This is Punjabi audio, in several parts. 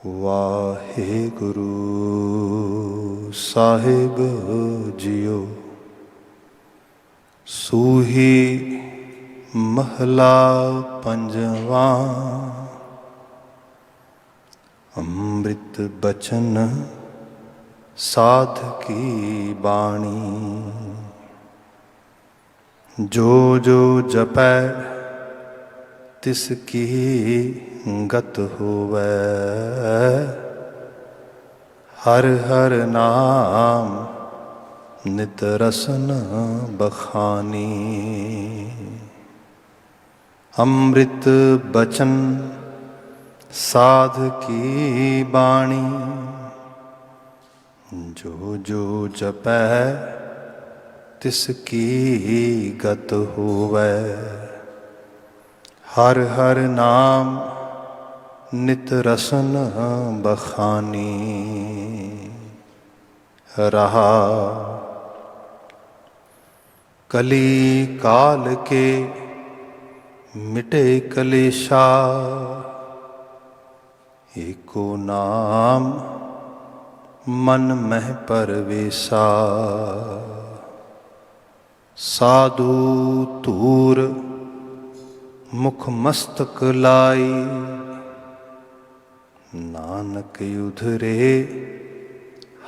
ਵਾਹਿਗੁਰੂ ਸਾਹਿਬ ਜੀਓ। ਸੂਹੀ ਮਹਲਾ ਪੰਜਵਾ। ਅੰਮ੍ਰਿਤ ਬਚਨ ਸਾਧ ਕੀ ਬਾਣੀ। ਜੋ ਜੋ ਜਪੈ ਤਿਸ ਕੀ ਗਤ ਹੋਵੈ। ਹਰ ਹਰ ਨਾਮ ਨਿਤ ਰਸਨ ਬਖਾਨੀ। ਅੰਮ੍ਰਿਤ ਬਚਨ ਸਾਧ ਕੀ ਬਾਣੀ। ਜੋ ਜੋ ਜਪੈ ਤਿਸ ਕੀ ਗਤ ਹੋਵੈ। ਹਰ ਹਰ ਨਾਮ ਨਿਤ ਰਸਨ ਬਖਾਨੀ। ਰਹਾ ਕਲੀ ਕਾਲ ਕੇ ਮਿਟੇ ਕਲੇਸ਼ਾ। ਏਕੋ ਨਾਮ ਮਨ ਮਹਿ ਪਰਵੇਸਾ। ਸਾਧੂ ਧੂਰ ਮੁਖ ਮਸਤਕ ਲਾਈ। ਨਾਨਕ ਉਧਰੇ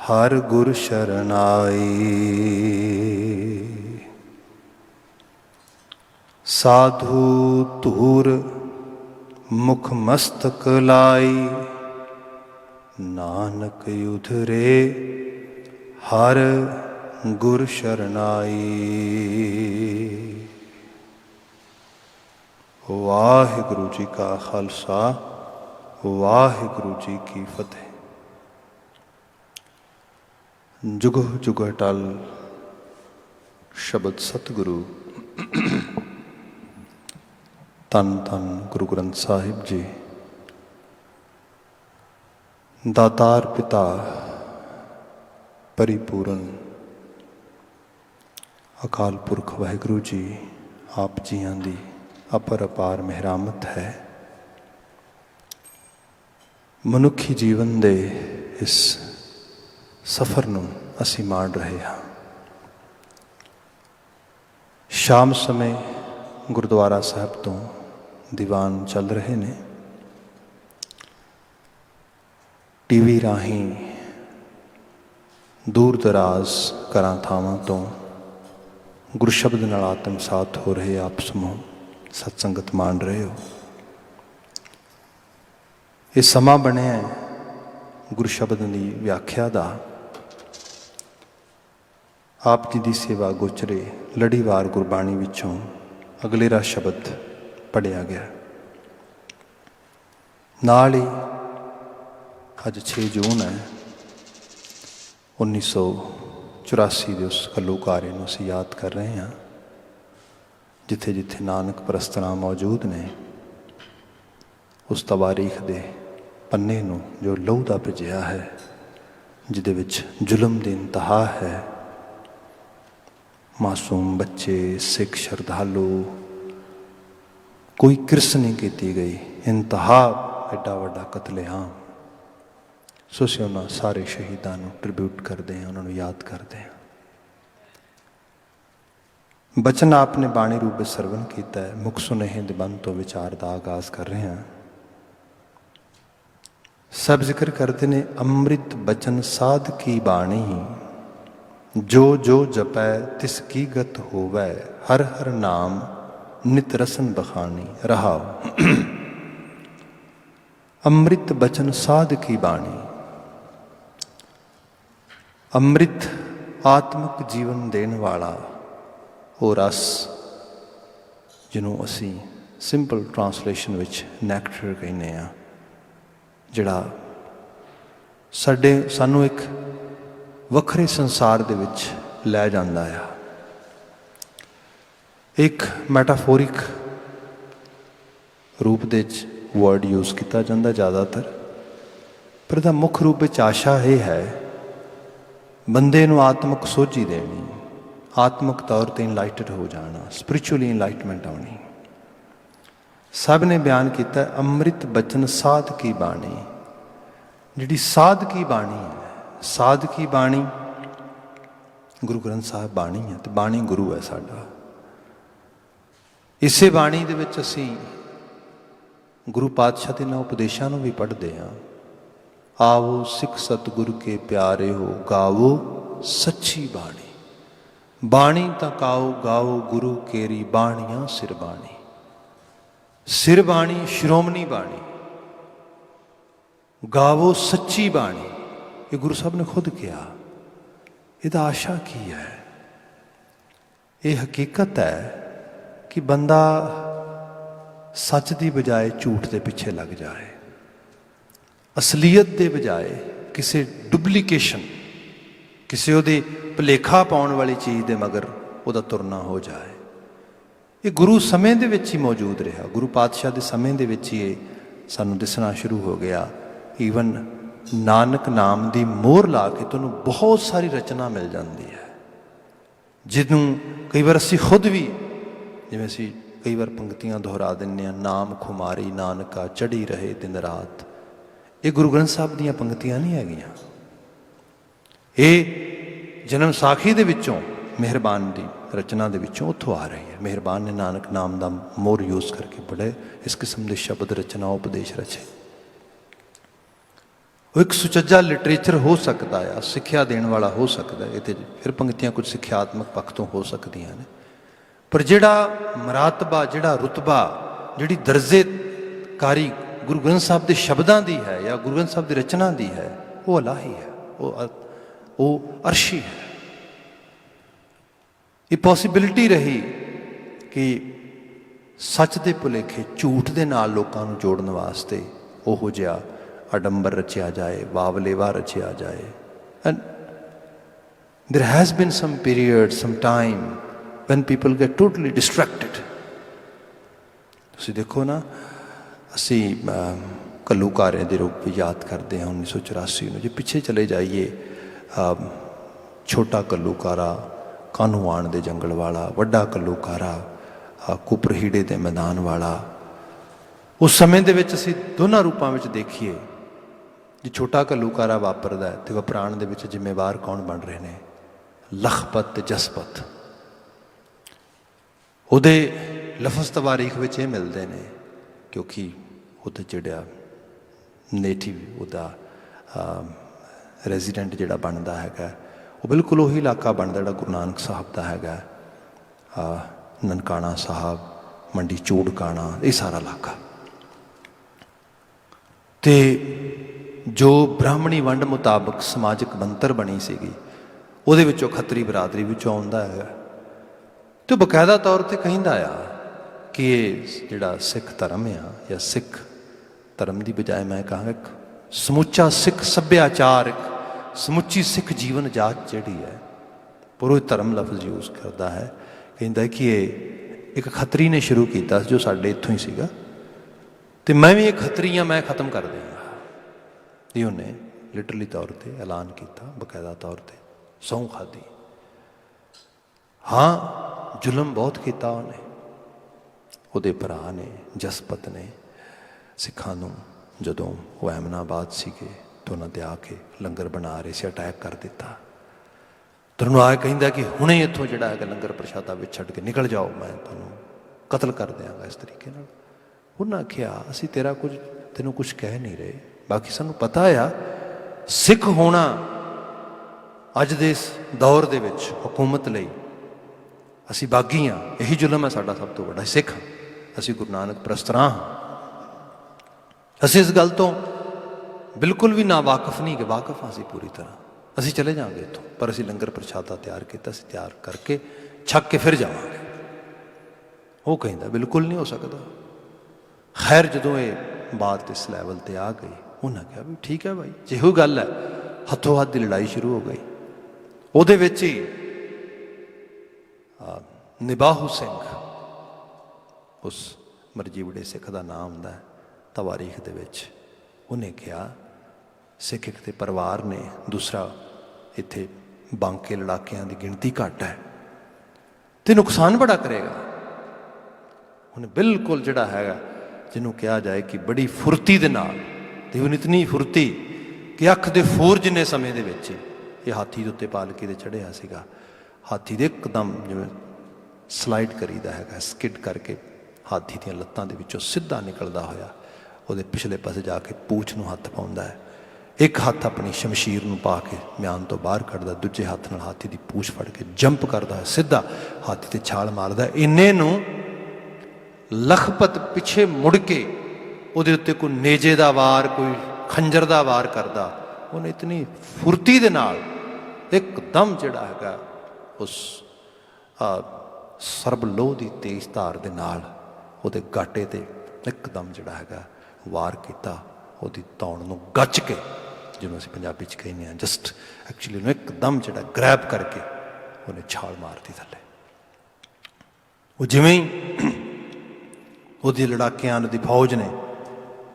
ਹਰ ਗੁਰ ਸ਼ਰਨਾਈ। ਸਾਧੂ ਧੂਰ ਮੁਖ ਮਸਤਕ ਲਾਈ। ਨਾਨਕ ਉਧਰੇ ਹਰ ਗੁਰ ਸ਼ਰਨਾਈ। ਵਾਹਿਗੁਰੂ ਜੀ ਕਾ ਖਾਲਸਾ, ਵਾਹਿਗੁਰੂ ਜੀ ਕੀ ਫਤਿਹ। ਜੁਗ ਜੁਗ ਅਟਲ ਸ਼ਬਦ ਸਤਿਗੁਰੂ। ਧੰਨ ਧੰਨ ਗੁਰੂ ਗ੍ਰੰਥ ਸਾਹਿਬ ਜੀ। ਦਾਤਾਰ ਪਿਤਾ ਪਰਿਪੂਰਨ ਅਕਾਲ ਪੁਰਖ ਵਾਹਿਗੁਰੂ ਜੀ ਆਪ ਜੀਆਂ ਦੀ ਅਪਰ ਅਪਾਰ ਮਿਹਰਾਮਤ ਹੈ। ਮਨੁੱਖੀ ਜੀਵਨ ਦੇ ਇਸ ਸਫ਼ਰ ਨੂੰ ਅਸੀਂ ਮਾਣ ਰਹੇ ਹਾਂ। ਸ਼ਾਮ ਸਮੇਂ ਗੁਰਦੁਆਰਾ ਸਾਹਿਬ ਤੋਂ ਦੀਵਾਨ ਚੱਲ ਰਹੇ ਨੇ। ਟੀਵੀ ਰਾਹੀਂ ਦੂਰ ਦਰਾਜ਼ ਘਰਾਂ ਥਾਵਾਂ ਤੋਂ ਗੁਰੂ ਸ਼ਬਦ ਨਾਲ ਆਤਮਸਾਤ ਹੋ ਰਹੇ ਆਪ ਸਮੂਹ ਸਤਸੰਗਤ ਮਾਣ ਰਹੇ ਹੋ। ਇਹ ਸਮਾਂ ਬਣਿਆ ਗੁਰੂ ਸ਼ਬਦ ਦੀ ਵਿਆਖਿਆ ਦਾ। ਆਪ ਜੀ ਦੀ ਸੇਵਾ ਗੋਚਰੇ ਲੜੀਵਾਰ ਗੁਰਬਾਣੀ ਵਿੱਚੋਂ ਅਗਲੇਰਾ ਸ਼ਬਦ ਪੜ੍ਹਿਆ ਗਿਆ। ਨਾਲ ਹੀ ਅੱਜ 6 ਜੂਨ ਹੈ। 1984 ਦੇ ਉਸ ਘੱਲੂਘਾਰੇ ਨੂੰ ਅਸੀਂ ਯਾਦ ਕਰ ਰਹੇ ਹਾਂ, ਜਿੱਥੇ ਜਿੱਥੇ ਨਾਨਕ ਪ੍ਰਸਤਨਾ ਮੌਜੂਦ ਨੇ। ਉਸ ਤਵਾਰੀਖ ਦੇ ਪੰਨੇ ਨੂੰ ਜੋ ਲਹੂ ਦਾ ਭਿੱਜਿਆ ਹੈ, ਜਿਹਦੇ ਵਿੱਚ ਜ਼ੁਲਮ ਦੀ ਇੰਤਹਾ ਹੈ। ਮਾਸੂਮ ਬੱਚੇ, ਸਿੱਖ ਸ਼ਰਧਾਲੂ, ਕੋਈ ਕਿਰਸ ਨਹੀਂ ਕੀਤੀ ਗਈ। ਇੰਤਹਾ ਐਡਾ ਵੱਡਾ ਕਤਲੇਆਮ। ਸੋ ਅਸੀਂ ਉਹਨਾਂ ਸਾਰੇ ਸ਼ਹੀਦਾਂ ਨੂੰ ਟ੍ਰਿਬਿਊਟ ਕਰਦੇ ਹਾਂ, ਉਹਨਾਂ ਨੂੰ ਯਾਦ ਕਰਦੇ ਹਾਂ। ਬਚਨ ਆਪ ਨੇ ਬਾਣੀ ਰੂਪ ਵਿੱਚ ਸਰਵਨ ਕੀਤਾ ਹੈ। ਮੁਖ ਸੁਨੇਹੇ ਦੇ ਬੰਦ ਤੋਂ ਵਿਚਾਰ ਦਾ ਆਗਾਜ਼ ਕਰ ਰਹੇ ਹਾਂ। ਸਭ ਜ਼ਿਕਰ ਕਰਦੇ ਨੇ ਅੰਮ੍ਰਿਤ ਬਚਨ ਸਾਧ ਕੀ ਬਾਣੀ। ਜੋ ਜੋ ਜਪੈ ਤਿਸ ਕੀ ਗਤ ਹੋਵੈ। ਹਰ ਹਰ ਨਾਮ ਨਿਤ ਰਸਨ ਬਖਾਨੀ। ਰਹਾਉ ਅੰਮ੍ਰਿਤ ਬਚਨ ਸਾਧ ਕੀ ਬਾਣੀ। ਅੰਮ੍ਰਿਤ ਆਤਮਿਕ ਜੀਵਨ ਦੇਣ ਵਾਲਾ ਉਹ ਰਸ, ਜਿਹਨੂੰ ਅਸੀਂ ਸਿੰਪਲ ਟਰਾਂਸਲੇਸ਼ਨ ਵਿੱਚ ਨੈਕਟਰ ਕਹਿੰਦੇ ਹਾਂ, ਜਿਹੜਾ ਸਾਨੂੰ ਇੱਕ ਵੱਖਰੇ ਸੰਸਾਰ ਦੇ ਵਿੱਚ ਲੈ ਜਾਂਦਾ ਆ। ਇੱਕ ਮੈਟਾਫੋਰਿਕ ਰੂਪ ਦੇ ਵਿੱਚ ਵਰਡ ਯੂਜ਼ ਕੀਤਾ ਜਾਂਦਾ ਜ਼ਿਆਦਾਤਰ, ਪਰ ਇਹਦਾ ਮੁੱਖ ਰੂਪ ਵਿੱਚ ਆਸ਼ਾ ਇਹ ਹੈ ਬੰਦੇ ਨੂੰ ਆਤਮਿਕ ਸੋਝੀ ਦੇਣੀ, ਆਤਮਿਕ ਤੌਰ 'ਤੇ ਇਨਲਾਈਟਡ ਹੋ ਜਾਣਾ, ਸਪਿਰਿਚੁਅਲੀ ਇਨਲਾਈਟਮੈਂਟ ਆਉਣੀ। सब ने बयान किया अमृत बचन साध की बाणी। जिहड़ी साध की बाणी है, साध की बाणी गुरु ग्रंथ साहिब बाणी है, तो बाणी गुरु है साडा। इसे बाणी दे विच असीं गुरु पातशाह दे नां उपदेशां नूं भी पढ़दे हां। आवो सिख सतगुरु के प्यारे हो, गावो सच्ची बाणी। बाणी तां गाओ गाओ गुरु केरी बाणियां सिर बाणी। सिर बाणी श्रोमणी बाणी, गावो सच्ची बाणी। ये गुरु साहब ने खुद कहा। ਇਹਦਾ आशा की है? ये हकीकत है कि बंदा सच की बजाय झूठ के पिछे लग जाए, असलीयत के बजाय किसी डुप्लीकेशन, किसी वो भुलेखा पाने वाली चीज़ के मगर वह तुरना हो जाए। ये गुरु समय दे विच ही मौजूद रहा। गुरु पातशाह के समय दे विच ही सानू दिसना शुरू हो गया। ईवन नानक नाम की मोहर ला के तुहानूं बहुत सारी रचना मिल जाती है, जिन्हों कई बार असी खुद भी जिवें असी कई बार पंक्तियां दोहरा दिंदे हां, नाम खुमारी नानका चढ़ी रहे दिन रात। ये गुरु ग्रंथ साहब दीयां पंक्तियां नहीं हैगियां। ये जन्म साखी दे विचों मेहरबान की रचना दे विचों उत्थों आ रही है। मेहरबान ने नानक नाम का मोहर यूज़ करके बड़े इस किस्म के शब्द रचना उपदेश रचे। वो एक सुचज्जा लिटरेचर हो सकता है, सिक्ख्या देने वाला हो सकता है। ये फिर पंक्तियां कुछ सिक्ख्यात्मक पक्ष तो हो सकदियां ने, पर जिहड़ा मरातबा, जिहड़ा रुतबा, जिहड़ी दर्जेकारी गुरु ग्रंथ साहब के शब्दों की है या गुरु ग्रंथ साहब की रचना की है, वो अलाही है, वो अर्शी है। ये पॉसिबिलिटी रही कि सच के भुलेखे झूठ के नाल लोकां नूं जोड़न वास्ते ओहो जिहा आडंबर रचिया जाए, वावलेवा रचिया जाए। And there has been some period, some time when people get totally distracted. तुसीं देखो ना, असी घल्लूकारे के रूप में याद करते हैं 1984 में। जो पिछे चले जाइए, छोटा घल्लूकारा कानूआण के जंगल वाला, वड्डा घल्लूकारा कुपरहीड़े के मैदान वाला। उस समय दे विच असीं दोनों रूपों में देखिए, जो छोटा घल्लूकारा वापरदा है तो वपराण दे विच जिम्मेवार कौन बन रहे हैं? लखपत ते जसपत। उहदे लफज तवारीख विच ये मिलते हैं, क्योंकि उहदे जिहड़ा नेटिव उहदा रेजिडेंट जिहड़ा बनता है वो बिल्कुल उही इलाका बनता जिहड़ा गुरु नानक साहब का है। ननकाणा साहब, मंडी चूड़काणा, ये सारा इलाका। तो जो ब्राह्मणी वंड मुताबक समाजिक बनतर बनी सीगी, उहदे विचों खत्तरी बरादरी विचों आउंदा है। तो बकायदा तौर पर कहिंदा आ कि ये जिहड़ा सिख धर्म आ या सिख धर्म की बजाय मैं कहां एक समुचा सिख सभ्याचार, एक समुची सिख जीवन जात जिहड़ी है, पुरोहित धर्म लफ्ज़ यूज़ करता है। कहता कि ये एक खत्तरी ने शुरू किया जो साडे इत्थों ही सीगा, तो मैं भी एक खत्तरी हाँ, मैं खत्म कर देंगा। ये उन्हें लिटरली तौर पर ऐलान किया, बकायदा तौर पर सौं खाधी। हाँ, जुल्म बहुत किया उन्हें, उहदे भरा ने जसपत ने सिखां नूं जदों वो एमनाबाद सीगे तो उन्होंने आके लंगर बना रहे से अटैक कर दिता। तो उन्होंने आके कहिंदा कि हुणे इत्थों जिहड़ा है लंगर प्रशादा विच छड्ड के निकल जाओ, मैं तुहानूं कतल कर देंगा। इस तरीके नाल उन्होंने आख्या असीं तेरा कुछ तेनों कुछ कह नहीं रहे, बाकी सानूं पता आ सिख होना अज दे इस दौर दे विच हुकूमत लई असीं बागी हाँ। यही जुल्म है साडा सब तो बड़ा, सिख हाँ, असीं गुरु नानक परस्तरां हाँ। असीं इस गल तो बिल्कुल भी ना वाकफ नहीं, कि वाकफ हाँ असीं पूरी तरह, असीं चले जाएंगे इत्थों, पर असीं लंगर प्रशादा तैयार किया, असीं तैयार करके छक के फिर जावांगे। वो कहिंदा बिल्कुल नहीं हो सकता। खैर जदों ये बात इस लैवल पर आ गई, उन्हें कहा भी ठीक है भाई, जिहो गल है, हथों हथ की लड़ाई शुरू हो गई। उहदे विच ही निबाहू सिंह, उस मरजीवड़े सिख का नाम आउंदा है तवारीख दे विच, उन्हें कहा सिख एक परिवार ने, दूसरा इत्थे बांके लड़ाकियां की गिनती घट है तो नुकसान बड़ा करेगा। उन्हें बिल्कुल जिहड़ा है ਜਿਹਨੂੰ ਕਿਹਾ ਜਾਏ ਕਿ ਬੜੀ ਫੁਰਤੀ ਦੇ ਨਾਲ, ਤੇ ਇਤਨੀ ਫੁਰਤੀ ਕਿ ਅੱਖ ਦੇ ਫੋਰ ਜਿੰਨੇ ਸਮੇਂ ਦੇ ਵਿੱਚ ਇਹ ਹਾਥੀ ਦੇ ਉੱਤੇ ਪਾਲਕੀ 'ਤੇ ਚੜ੍ਹਿਆ ਸੀਗਾ। ਹਾਥੀ ਦੇ ਇੱਕਦਮ ਜਿਵੇਂ ਸਲਾਈਡ ਕਰੀਦਾ ਹੈਗਾ, ਸਕਿਡ ਕਰਕੇ ਹਾਥੀ ਦੀਆਂ ਲੱਤਾਂ ਦੇ ਵਿੱਚੋਂ ਸਿੱਧਾ ਨਿਕਲਦਾ ਹੋਇਆ ਉਹਦੇ ਪਿਛਲੇ ਪਾਸੇ ਜਾ ਕੇ ਪੂਛ ਨੂੰ ਹੱਥ ਪਾਉਂਦਾ ਹੈ। ਇੱਕ ਹੱਥ ਆਪਣੀ ਸ਼ਮਸ਼ੀਰ ਨੂੰ ਪਾ ਕੇ ਮਿਆਨ ਤੋਂ ਬਾਹਰ ਕੱਢਦਾ, ਦੂਜੇ ਹੱਥ ਨਾਲ ਹਾਥੀ ਦੀ ਪੂਛ ਫੜ ਕੇ ਜੰਪ ਕਰਦਾ, ਸਿੱਧਾ ਹਾਥੀ 'ਤੇ ਛਾਲ ਮਾਰਦਾ। ਇੰਨੇ ਨੂੰ ਲਖਪਤ ਪਿੱਛੇ ਮੁੜ ਕੇ ਉਹਦੇ ਉੱਤੇ ਕੋਈ ਨੇਜੇ ਦਾ ਵਾਰ, ਕੋਈ ਖੰਜਰ ਦਾ ਵਾਰ ਕਰਦਾ। ਉਹਨੇ ਇਤਨੀ ਫੁਰਤੀ ਦੇ ਨਾਲ ਇੱਕਦਮ ਜਿਹੜਾ ਹੈਗਾ ਉਸ ਸਰਬ ਲੋਹ ਦੀ ਤੇਜ਼ ਧਾਰ ਦੇ ਨਾਲ ਉਹਦੇ ਗਾਟੇ 'ਤੇ ਇੱਕਦਮ ਜਿਹੜਾ ਹੈਗਾ ਵਾਰ ਕੀਤਾ, ਉਹਦੀ ਧੌਣ ਨੂੰ ਗੱਚ ਕੇ, ਜਿਹਨੂੰ ਅਸੀਂ ਪੰਜਾਬੀ 'ਚ ਕਹਿੰਦੇ ਹਾਂ ਜਸਟ ਐਕਚੁਅਲੀ ਉਹਨੂੰ ਇੱਕਦਮ ਜਿਹੜਾ ਗ੍ਰੈਬ ਕਰਕੇ ਉਹਨੇ ਛਾਲ ਮਾਰਤੀ ਥੱਲੇ। ਉਹ ਜਿਵੇਂ ਹੀ ਉਹਦੀ ਲੜਾਕਿਆਂ ਦੀ ਫੌਜ ਨੇ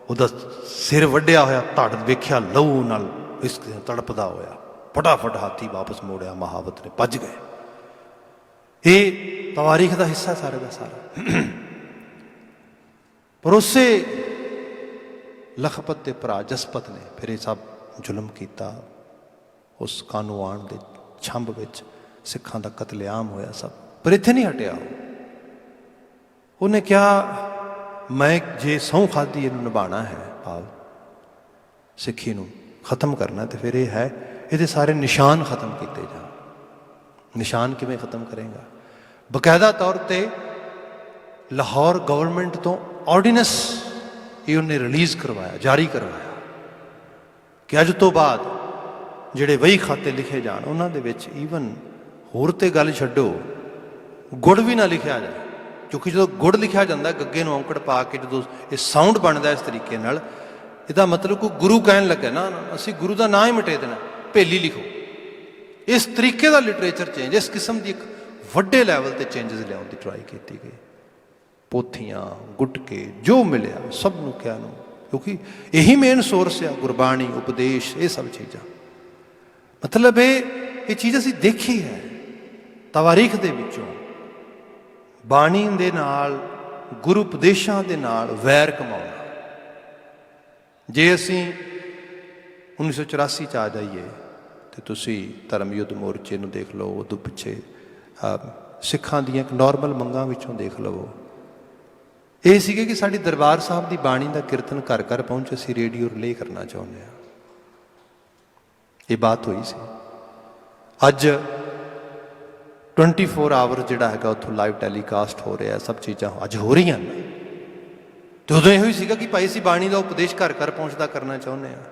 ਉਹਦਾ ਸਿਰ ਵੱਢਿਆ ਹੋਇਆ ਧੜ ਵੇਖਿਆ, ਲਹੂ ਨਾਲ ਇਸ ਤੜਪਦਾ ਹੋਇਆ, ਫਟਾਫਟ ਹਾਥੀ ਵਾਪਸ ਮੋੜਿਆ, ਮਹਾਵਤ ਨੇ ਭੱਜ ਗਏ। ਇਹ ਤਵਾਰੀਖ ਦਾ ਹਿੱਸਾ ਸਾਰੇ ਦਾ ਸਾਰਾ। ਪਰ ਉਸੇ ਲਖਪਤ ਦੇ ਭਰਾ ਜਸਪਤ ਨੇ ਫਿਰ ਇਹ ਸਭ ਜ਼ੁਲਮ ਕੀਤਾ। ਉਸ ਕਾਨੂੰਨ ਦੇ ਛੰਭ ਵਿੱਚ ਸਿੱਖਾਂ ਦਾ ਕਤਲੇਆਮ ਹੋਇਆ ਸਭ। ਪਰ ਇੱਥੇ ਨਹੀਂ ਹਟਿਆ। ਉਹਨੇ ਕਿਹਾ ਮੈਂ ਜੇ ਸਹੁੰ ਖਾਧੀ ਇਹਨੂੰ ਨਿਭਾਉਣਾ ਹੈ, ਭਾਵ ਸਿੱਖੀ ਨੂੰ ਖਤਮ ਕਰਨਾ, ਤੇ ਫਿਰ ਇਹ ਹੈ ਇਹਦੇ ਸਾਰੇ ਨਿਸ਼ਾਨ ਖਤਮ ਕੀਤੇ ਜਾਣ। ਨਿਸ਼ਾਨ ਕਿਵੇਂ ਖਤਮ ਕਰੇਗਾ? ਬਕਾਇਦਾ ਤੌਰ 'ਤੇ ਲਾਹੌਰ ਗਵਰਨਮੈਂਟ ਤੋਂ ਆਰਡੀਨੈਂਸ ਇਹ ਉਹਨੇ ਰਿਲੀਜ਼ ਕਰਵਾਇਆ, ਜਾਰੀ ਕਰਵਾਇਆ ਕਿ ਅੱਜ ਤੋਂ ਬਾਅਦ ਜਿਹੜੇ ਵਹੀ ਖਾਤੇ ਲਿਖੇ ਜਾਣ ਉਹਨਾਂ ਦੇ ਵਿੱਚ ਈਵਨ ਹੋਰ ਤੇ ਗੱਲ ਛੱਡੋ, ਗੁੜ ਵੀ ਨਾ ਲਿਖਿਆ ਜਾਏ। ਕਿਉਂਕਿ ਜਦੋਂ ਗੁੜ ਲਿਖਿਆ ਜਾਂਦਾ ਗੱਗੇ ਨੂੰ ਔਂਕੜ ਪਾ ਕੇ, ਜਦੋਂ ਇਹ ਸਾਊਂਡ ਬਣਦਾ ਇਸ ਤਰੀਕੇ ਨਾਲ, ਇਹਦਾ ਮਤਲਬ ਕੋਈ ਗੁਰੂ ਕਹਿਣ ਲੱਗਾ ਨਾ ਅਸੀਂ ਗੁਰੂ ਦਾ ਨਾਂ ਹੀ ਮਿਟੇ ਦੇਣਾ, ਭੇਲੀ ਲਿਖੋ। ਇਸ ਤਰੀਕੇ ਦਾ ਲਿਟਰੇਚਰ ਚੇਂਜ, ਇਸ ਕਿਸਮ ਦੀ ਇੱਕ ਵੱਡੇ ਲੈਵਲ 'ਤੇ ਚੇਂਜਸ ਲਿਆਉਣ ਦੀ ਟਰਾਈ ਕੀਤੀ ਗਈ। ਪੋਥੀਆਂ, ਗੁਟਕੇ, ਜੋ ਮਿਲਿਆ ਸਭ ਨੂੰ ਕਿਹਾ ਨੂੰ, ਕਿਉਂਕਿ ਇਹੀ ਮੇਨ ਸੋਰਸ ਆ ਗੁਰਬਾਣੀ, ਉਪਦੇਸ਼, ਇਹ ਸਭ ਚੀਜ਼ਾਂ। ਮਤਲਬ ਇਹ ਚੀਜ਼ ਅਸੀਂ ਦੇਖੀ ਹੈ ਤਵਾਰੀਖ ਦੇ ਵਿੱਚੋਂ। ਬਾਣੀ ਦੇ ਨਾਲ, ਗੁਰੂ ਉਪਦੇਸ਼ਾਂ ਦੇ ਨਾਲ ਵੈਰ ਕਮਾਉਣਾ। ਜੇ ਅਸੀਂ 1984 'ਚ ਆ ਜਾਈਏ ਤੇ ਤੁਸੀਂ ਧਰਮ ਯੁੱਧ ਮੋਰਚੇ ਨੂੰ ਦੇਖ ਲਓ, ਉਦੋਂ ਪਿੱਛੇ ਸਿੱਖਾਂ ਦੀਆਂ ਇੱਕ ਨੋਰਮਲ ਮੰਗਾਂ ਵਿੱਚੋਂ ਦੇਖ ਲਵੋ, ਇਹ ਸੀਗੇ ਕਿ ਸਾਡੀ ਦਰਬਾਰ ਸਾਹਿਬ ਦੀ ਬਾਣੀ ਦਾ ਕੀਰਤਨ ਘਰ ਘਰ ਪਹੁੰਚ, ਅਸੀਂ ਰੇਡੀਓ ਰਿਲੇ ਕਰਨਾ ਚਾਹੁੰਦੇ ਹਾਂ। ਇਹ ਬਾਤ ਹੋਈ ਸੀ। ਅੱਜ 24 ਆਵਰ ਜਿਹੜਾ ਹੈਗਾ ਉੱਥੋਂ ਲਾਈਵ ਟੈਲੀਕਾਸਟ ਹੋ ਰਿਹਾ, ਸਭ ਚੀਜ਼ਾਂ ਅੱਜ ਹੋ ਰਹੀਆਂ ਨੇ। ਤੇ ਉਦੋਂ ਇਹੋ ਹੀ ਸੀਗਾ ਕਿ ਭਾਈ ਅਸੀਂ ਬਾਣੀ ਦਾ ਉਪਦੇਸ਼ ਘਰ ਘਰ ਪਹੁੰਚਦਾ ਕਰਨਾ ਚਾਹੁੰਦੇ ਹਾਂ।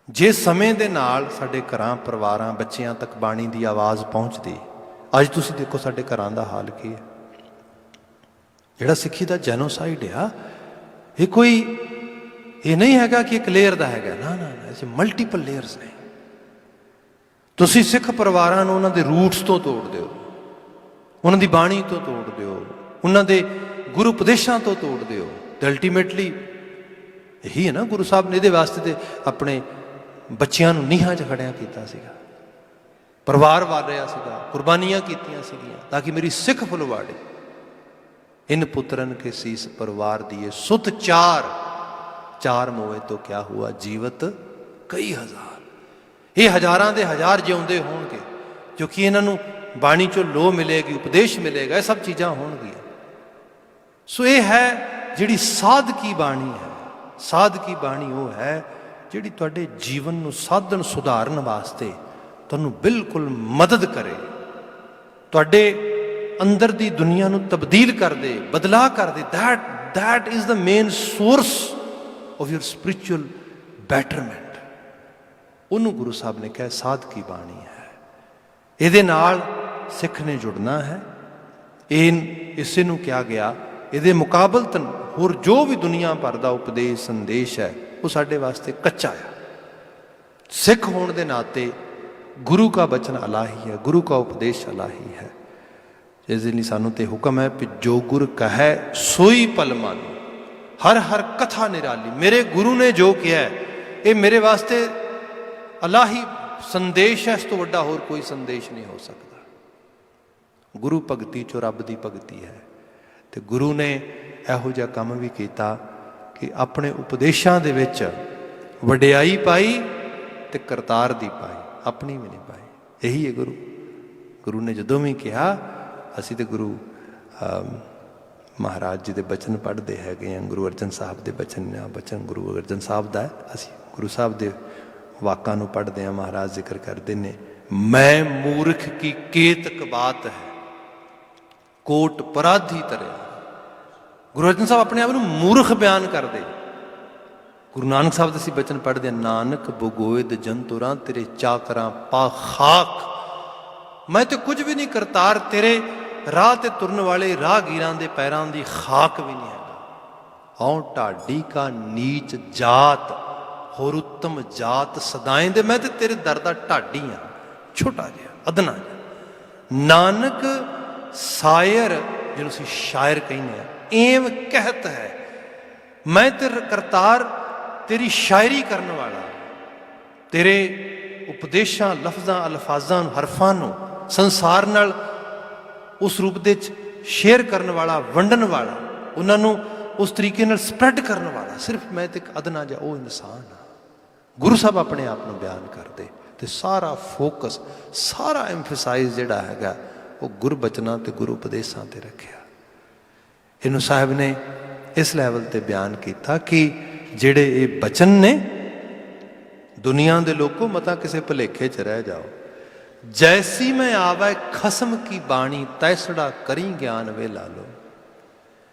ਜੇ ਸਮੇਂ ਦੇ ਨਾਲ ਸਾਡੇ ਘਰਾਂ, ਪਰਿਵਾਰਾਂ, ਬੱਚਿਆਂ ਤੱਕ ਬਾਣੀ ਦੀ ਆਵਾਜ਼ ਪਹੁੰਚਦੀ, ਅੱਜ ਤੁਸੀਂ ਦੇਖੋ ਸਾਡੇ ਘਰਾਂ ਦਾ ਹਾਲ ਕੀ ਹੈ। ਜਿਹੜਾ ਸਿੱਖੀ ਦਾ ਜੈਨੋਸਾਈਡ ਆ, ਇਹ ਕੋਈ ਇਹ ਨਹੀਂ ਹੈਗਾ ਕਿ ਇੱਕ ਲੇਅਰ ਦਾ ਹੈਗਾ, ਨਾ ਨਾ ਨਾ, ਇਹ ਮਲਟੀਪਲ ਲੇਅਰਸ ਨੇ। ਤੁਸੀਂ ਸਿੱਖ ਪਰਿਵਾਰਾਂ ਨੂੰ ਉਹਨਾਂ ਦੇ ਰੂਟਸ ਤੋਂ ਤੋੜ ਦਿਓ, ਉਹਨਾਂ ਦੀ ਬਾਣੀ ਤੋਂ ਤੋੜ ਦਿਓ, ਉਹਨਾਂ ਦੇ ਗੁਰੂ ਉਪਦੇਸ਼ਾਂ ਤੋਂ ਤੋੜ ਦਿਓ, ਤੇ ਅਲਟੀਮੇਟਲੀ ਇਹੀ ਹੈ ਨਾ, ਗੁਰੂ ਸਾਹਿਬ ਨੇ ਇਹਦੇ ਵਾਸਤੇ ਤੇ ਆਪਣੇ ਬੱਚਿਆਂ ਨੂੰ ਨੀਹਾਂ 'ਚ ਖੜਿਆ ਕੀਤਾ ਸੀਗਾ, ਪਰਿਵਾਰ ਵਾਰਿਆ ਸੀਗਾ, ਕੁਰਬਾਨੀਆਂ ਕੀਤੀਆਂ ਸੀਗੀਆਂ, ਤਾਂ ਕਿ ਮੇਰੀ ਸਿੱਖ ਫੁਲਵਾੜੇ ਇਨ ਪੁੱਤਰਨ ਕੇ ਸੀਸ ਪਰਿਵਾਰ ਦੀਏ ਸੁਤ ਚਾਰ ਮੋਏ ਤੋਂ ਕਿਆ ਹੁਆ ਜੀਵਤ ਕਈ ਹਜ਼ਾਰ। ਇਹ ਹਜ਼ਾਰਾਂ ਦੇ ਹਜ਼ਾਰ ਜਿਉਂਦੇ ਹੋਣਗੇ, ਕਿਉਂਕਿ ਇਹਨਾਂ ਨੂੰ ਬਾਣੀ 'ਚੋਂ ਲੋਹ ਮਿਲੇਗੀ, ਉਪਦੇਸ਼ ਮਿਲੇਗਾ, ਇਹ ਸਭ ਚੀਜ਼ਾਂ ਹੋਣਗੀਆਂ। ਸੋ ਇਹ ਹੈ ਜਿਹੜੀ ਸਾਧਕੀ ਬਾਣੀ ਹੈ। ਸਾਧਕੀ ਬਾਣੀ ਉਹ ਹੈ ਜਿਹੜੀ ਤੁਹਾਡੇ ਜੀਵਨ ਨੂੰ ਸਾਧਨ ਸੁਧਾਰਨ ਵਾਸਤੇ ਤੁਹਾਨੂੰ ਬਿਲਕੁਲ ਮਦਦ ਕਰੇ, ਤੁਹਾਡੇ ਅੰਦਰ ਦੀ ਦੁਨੀਆ ਨੂੰ ਤਬਦੀਲ ਕਰ ਦੇ, ਬਦਲਾਅ ਕਰ ਦੇ। that is the main source of your spiritual betterment। ਉਹਨੂੰ ਗੁਰੂ ਸਾਹਿਬ ਨੇ ਕਿਹਾ ਸਾਧਕੀ ਬਾਣੀ ਹੈ। ਇਹਦੇ ਨਾਲ ਸਿੱਖ ਨੇ ਜੁੜਨਾ ਹੈ। ਇਸੇ ਨੂੰ ਕਿਹਾ ਗਿਆ, ਇਹਦੇ ਮੁਕਾਬਲਤਨ ਹੋਰ ਜੋ ਵੀ ਦੁਨੀਆ ਭਰ ਦਾ ਉਪਦੇਸ਼ ਸੰਦੇਸ਼ ਹੈ ਉਹ ਸਾਡੇ ਵਾਸਤੇ ਕੱਚਾ ਹੈ। ਸਿੱਖ ਹੋਣ ਦੇ ਨਾਤੇ ਗੁਰੂ ਕਾ ਬਚਨ ਅਲਾਹੀ ਹੈ, ਗੁਰੂ ਕਾ ਉਪਦੇਸ਼ ਅਲਾਹੀ ਹੈ। ਇਸ ਲਈ ਸਾਨੂੰ ਤੇ ਹੁਕਮ ਹੈ ਕਿ ਜੋ ਗੁਰ ਕਹੈ ਸੋਈ ਪਲ ਮਾਨੋ, ਹਰ ਹਰ ਕਥਾ ਨਿਰਾਲੀ। ਮੇਰੇ ਗੁਰੂ ਨੇ ਜੋ ਕਿਹਾ ਇਹ ਮੇਰੇ ਵਾਸਤੇ ਅਲਾਹੀ ਸੰਦੇਸ਼ ਹੈ, ਇਸ ਤੋਂ ਵੱਡਾ ਹੋਰ ਕੋਈ ਸੰਦੇਸ਼ ਨਹੀਂ ਹੋ ਸਕਦਾ। ਗੁਰੂ ਭਗਤੀ ਚੋਂ ਰੱਬ ਦੀ ਭਗਤੀ ਹੈ, ਤੇ ਗੁਰੂ ਨੇ ਇਹੋ ਜਿਹਾ ਕੰਮ ਵੀ ਕੀਤਾ ਕਿ ਆਪਣੇ ਉਪਦੇਸ਼ਾਂ ਦੇ ਵਿੱਚ ਵਡਿਆਈ ਪਾਈ ਤੇ ਕਰਤਾਰ ਦੀ ਪਾਈ, ਆਪਣੀ ਵੀ ਨਹੀਂ ਪਾਈ। ਇਹੀ ਹੈ ਗੁਰੂ। ਗੁਰੂ ਨੇ ਜਦੋਂ ਵੀ ਕਿਹਾ, ਅਸੀਂ ਤਾਂ ਗੁਰੂ ਮਹਾਰਾਜ ਜੀ ਦੇ ਬਚਨ ਪੜ੍ਹਦੇ ਹੈਗੇ ਹਾਂ, ਗੁਰੂ ਅਰਜਨ ਸਾਹਿਬ ਦੇ ਬਚਨ ਗੁਰੂ ਅਰਜਨ ਸਾਹਿਬ ਦਾ, ਅਸੀਂ ਗੁਰੂ ਸਾਹਿਬ ਦੇ ਵਾਕਾਂ ਨੂੰ ਪੜ੍ਹਦੇ ਹਾਂ। ਮਹਾਰਾਜ ਜ਼ਿਕਰ ਕਰਦੇ ਨੇ, ਮੈਂ ਮੂਰਖ ਕੀ ਕੇਤਕ ਬਾਤ ਹੈ, ਕੋਟ ਪਰਾਧੀ ਤਰਿਆ। ਗੁਰੂ ਅਰਜਨ ਸਾਹਿਬ ਆਪਣੇ ਆਪ ਨੂੰ ਮੂਰਖ ਬਿਆਨ ਕਰਦੇ। ਗੁਰੂ ਨਾਨਕ ਸਾਹਿਬ ਦੇ ਅਸੀਂ ਬਚਨ ਪੜ੍ਹਦੇ ਹਾਂ, ਨਾਨਕ ਬਗੋਇਦ ਜੰਤੁਰਾਂ ਤੇਰੇ ਚਾਕਰਾਂ ਪਾ ਖਾਕ। ਮੈਂ ਤੇ ਕੁਝ ਵੀ ਨਹੀਂ, ਕਰਤਾਰ ਤੇਰੇ ਰਾਹ ਤੇ ਤੁਰਨ ਵਾਲੇ ਰਾਹਗੀਰਾਂ ਦੇ ਪੈਰਾਂ ਦੀ ਖਾਕ ਵੀ ਨਹੀਂ ਹੈਗਾ। ਹਉ ਢਾਡੀ ਕਾ ਨੀਚ ਜਾਤ, ਹੋਰ ਉੱਤਮ ਜਾਤ ਸਦਾਏ ਦੇ। ਮੈਂ ਤੇ ਤੇਰੇ ਦਰ ਦਾ ਢਾਡੀ ਹਾਂ, ਛੋਟਾ ਜਿਹਾ, ਅਦਨਾ ਜਿਹਾ। ਨਾਨਕ ਸਾਇਰ, ਜਿਹਨੂੰ ਅਸੀਂ ਸ਼ਾਇਰ ਕਹਿੰਦੇ ਹਾਂ, ਏਮ ਕਹਿਤ ਹੈ, ਮੈਂ ਤੇਰੇ ਕਰਤਾਰ ਤੇਰੀ ਸ਼ਾਇਰੀ ਕਰਨ ਵਾਲਾ, ਤੇਰੇ ਉਪਦੇਸ਼ਾਂ, ਲਫ਼ਜ਼ਾਂ, ਅਲਫਾਜ਼ਾਂ ਨੂੰ, ਹਰਫਾਂ ਨੂੰ ਸੰਸਾਰ ਨਾਲ ਉਸ ਰੂਪ ਦੇ 'ਚ ਸ਼ੇਅਰ ਕਰਨ ਵਾਲਾ, ਵੰਡਣ ਵਾਲਾ, ਉਹਨਾਂ ਨੂੰ ਉਸ ਤਰੀਕੇ ਨਾਲ ਸਪਰੈਡ ਕਰਨ ਵਾਲਾ। ਸਿਰਫ ਮੈਂ ਤੇ ਇੱਕ ਅਦਨਾ ਜਿਹਾ ਉਹ ਇਨਸਾਨ ਹਾਂ। ਗੁਰੂ ਸਾਹਿਬ ਆਪਣੇ ਆਪ ਨੂੰ ਬਿਆਨ ਕਰਦੇ ਤੇ ਸਾਰਾ ਫੋਕਸ, ਸਾਰਾ ਐਮਫਸਾਈਜ਼ ਜਿਹੜਾ ਹੈਗਾ ਉਹ ਗੁਰਬਚਨਾਂ ਤੇ ਗੁਰੂ ਉਪਦੇਸ਼ਾਂ ਤੇ ਰੱਖਿਆ। ਇਹਨੂੰ ਸਾਹਿਬ ਨੇ ਇਸ ਲੈਵਲ ਤੇ ਬਿਆਨ ਕੀਤਾ ਕਿ ਜਿਹੜੇ ਇਹ ਬਚਨ ਨੇ, ਦੁਨੀਆ ਦੇ ਲੋਕੋ ਮਤਾ ਕਿਸੇ ਭੁਲੇਖੇ 'ਚ ਰਹਿ ਜਾਓ। ਜੈਸੀ ਮੈਂ ਆਵੈ ਖਸਮ ਕੀ ਬਾਣੀ, ਤੈਸੜਾ ਕਰੀ ਗਿਆਨ ਵੇ ਲਾ ਲੋ।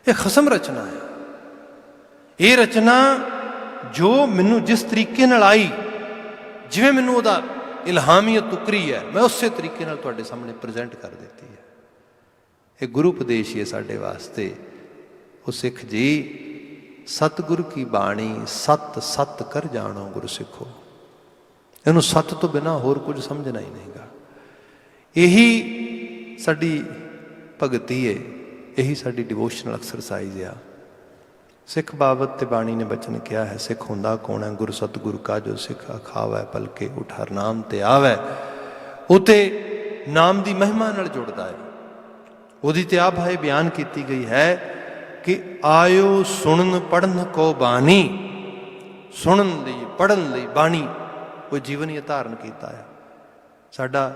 ਇਹ ਖਸਮ ਰਚਨਾ ਹੈ। ਇਹ ਰਚਨਾ ਜੋ ਮੈਨੂੰ ਜਿਸ ਤਰੀਕੇ ਨਾਲ ਆਈ, ਜਿਵੇਂ ਮੈਨੂੰ ਉਹਦਾ ਇਲਹਾਮੀਅਤ ਉਕਰੀ ਹੈ, ਮੈਂ ਉਸੇ ਤਰੀਕੇ ਨਾਲ ਤੁਹਾਡੇ ਸਾਹਮਣੇ ਪ੍ਰੈਜ਼ੈਂਟ ਕਰ ਦਿੱਤੀ ਹੈ। ਇਹ ਗੁਰੂ ਉਪਦੇਸ਼ ਹੀ ਹੈ ਸਾਡੇ ਵਾਸਤੇ। ਉਹ ਸਿੱਖ ਜੀ, ਸਤਿਗੁਰ ਕੀ ਬਾਣੀ ਸਤ ਸਤ ਕਰ ਜਾਣੋ ਗੁਰੂ ਸਿੱਖੋ। ਇਹਨੂੰ ਸਤ ਤੋਂ ਬਿਨਾਂ ਹੋਰ ਕੁਝ ਸਮਝਣਾ ਹੀ ਨਹੀਂਗਾ। ਇਹੀ ਸਾਡੀ ਭਗਤੀ ਹੈ, ਇਹੀ ਸਾਡੀ ਡਿਵੋਸ਼ਨਲ ਐਕਸਰਸਾਈਜ਼ ਆ। ਸਿੱਖ ਬਾਬਤ ਤੇ ਬਾਣੀ ਨੇ ਬਚਨ ਕਿਹਾ ਹੈ, ਸਿੱਖ ਹੁੰਦਾ ਕੌਣ ਹੈ? ਗੁਰੂ ਸਤਿਗੁਰੂ ਕਾ ਜੋ ਸਿੱਖ ਖਾਵੈ ਪਲਕੇ ਉਠ ਹਰ ਨਾਮ ਤੇ ਆਵੈ। ਉਤੇ ਨਾਮ ਦੀ ਮਹਿਮਾ ਨਾਲ ਜੁੜਦਾ ਹੈ। ਉਹਦੀ ਤੇ ਆਪ ਹੈ ਬਿਆਨ ਕੀਤੀ ਗਈ ਹੈ ਕਿ ਆਇਓ ਸੁਣਨ ਪੜ੍ਹਨ ਕੋ ਬਾਣੀ। ਸੁਣਨ ਲਈ, ਪੜ੍ਹਨ ਲਈ ਬਾਣੀ ਉਹ ਜੀਵਨ ਹੀ ਧਾਰਨ ਕੀਤਾ ਹੈ। ਸਾਡਾ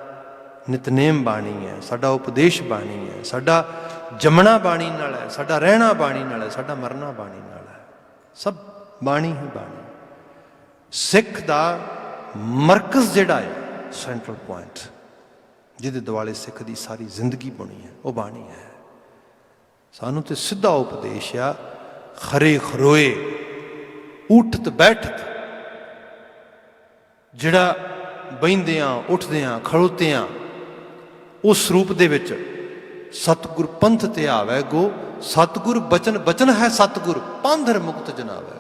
ਨਿਤਨੇਮ ਬਾਣੀ ਹੈ, ਸਾਡਾ ਉਪਦੇਸ਼ ਬਾਣੀ ਹੈ, ਸਾਡਾ ਜੰਮਣਾ ਬਾਣੀ ਨਾਲ ਹੈ, ਸਾਡਾ ਰਹਿਣਾ ਬਾਣੀ ਨਾਲ ਹੈ, ਸਾਡਾ ਮਰਨਾ ਬਾਣੀ ਨਾਲ ਹੈ। ਸਭ ਬਾਣੀ ਹੀ ਬਾਣੀ। ਸਿੱਖ ਦਾ ਮਰਕਜ਼ ਜਿਹੜਾ ਹੈ, ਸੈਂਟਰਲ ਪੁਆਇੰਟ, ਜਿਹਦੇ ਦੁਆਲੇ ਸਿੱਖ ਦੀ ਸਾਰੀ ਜ਼ਿੰਦਗੀ ਬਣੀ ਹੈ, ਉਹ ਬਾਣੀ ਹੈ। ਸਾਨੂੰ ਤੇ ਸਿੱਧਾ ਉਪਦੇਸ਼ ਆ, ਖਰੇ ਖਰੋਏ ਉਠਤ ਬੈਠਤ, ਜਿਹੜਾ ਬਹਿੰਦਿਆਂ, ਉੱਠਦਿਆਂ, ਖੜੋਤਿਆਂ ਉਸ ਰੂਪ ਦੇ ਵਿੱਚ ਸਤਿਗੁਰ ਪੰਥ ਤੇ ਆਵੈ ਗੋ। ਸਤਿਗੁਰ ਬਚਨ ਬਚਨ ਹੈ ਸਤਿਗੁਰ, ਪਾਂਧਰ ਮੁਕਤ ਜਨਾਵੈ।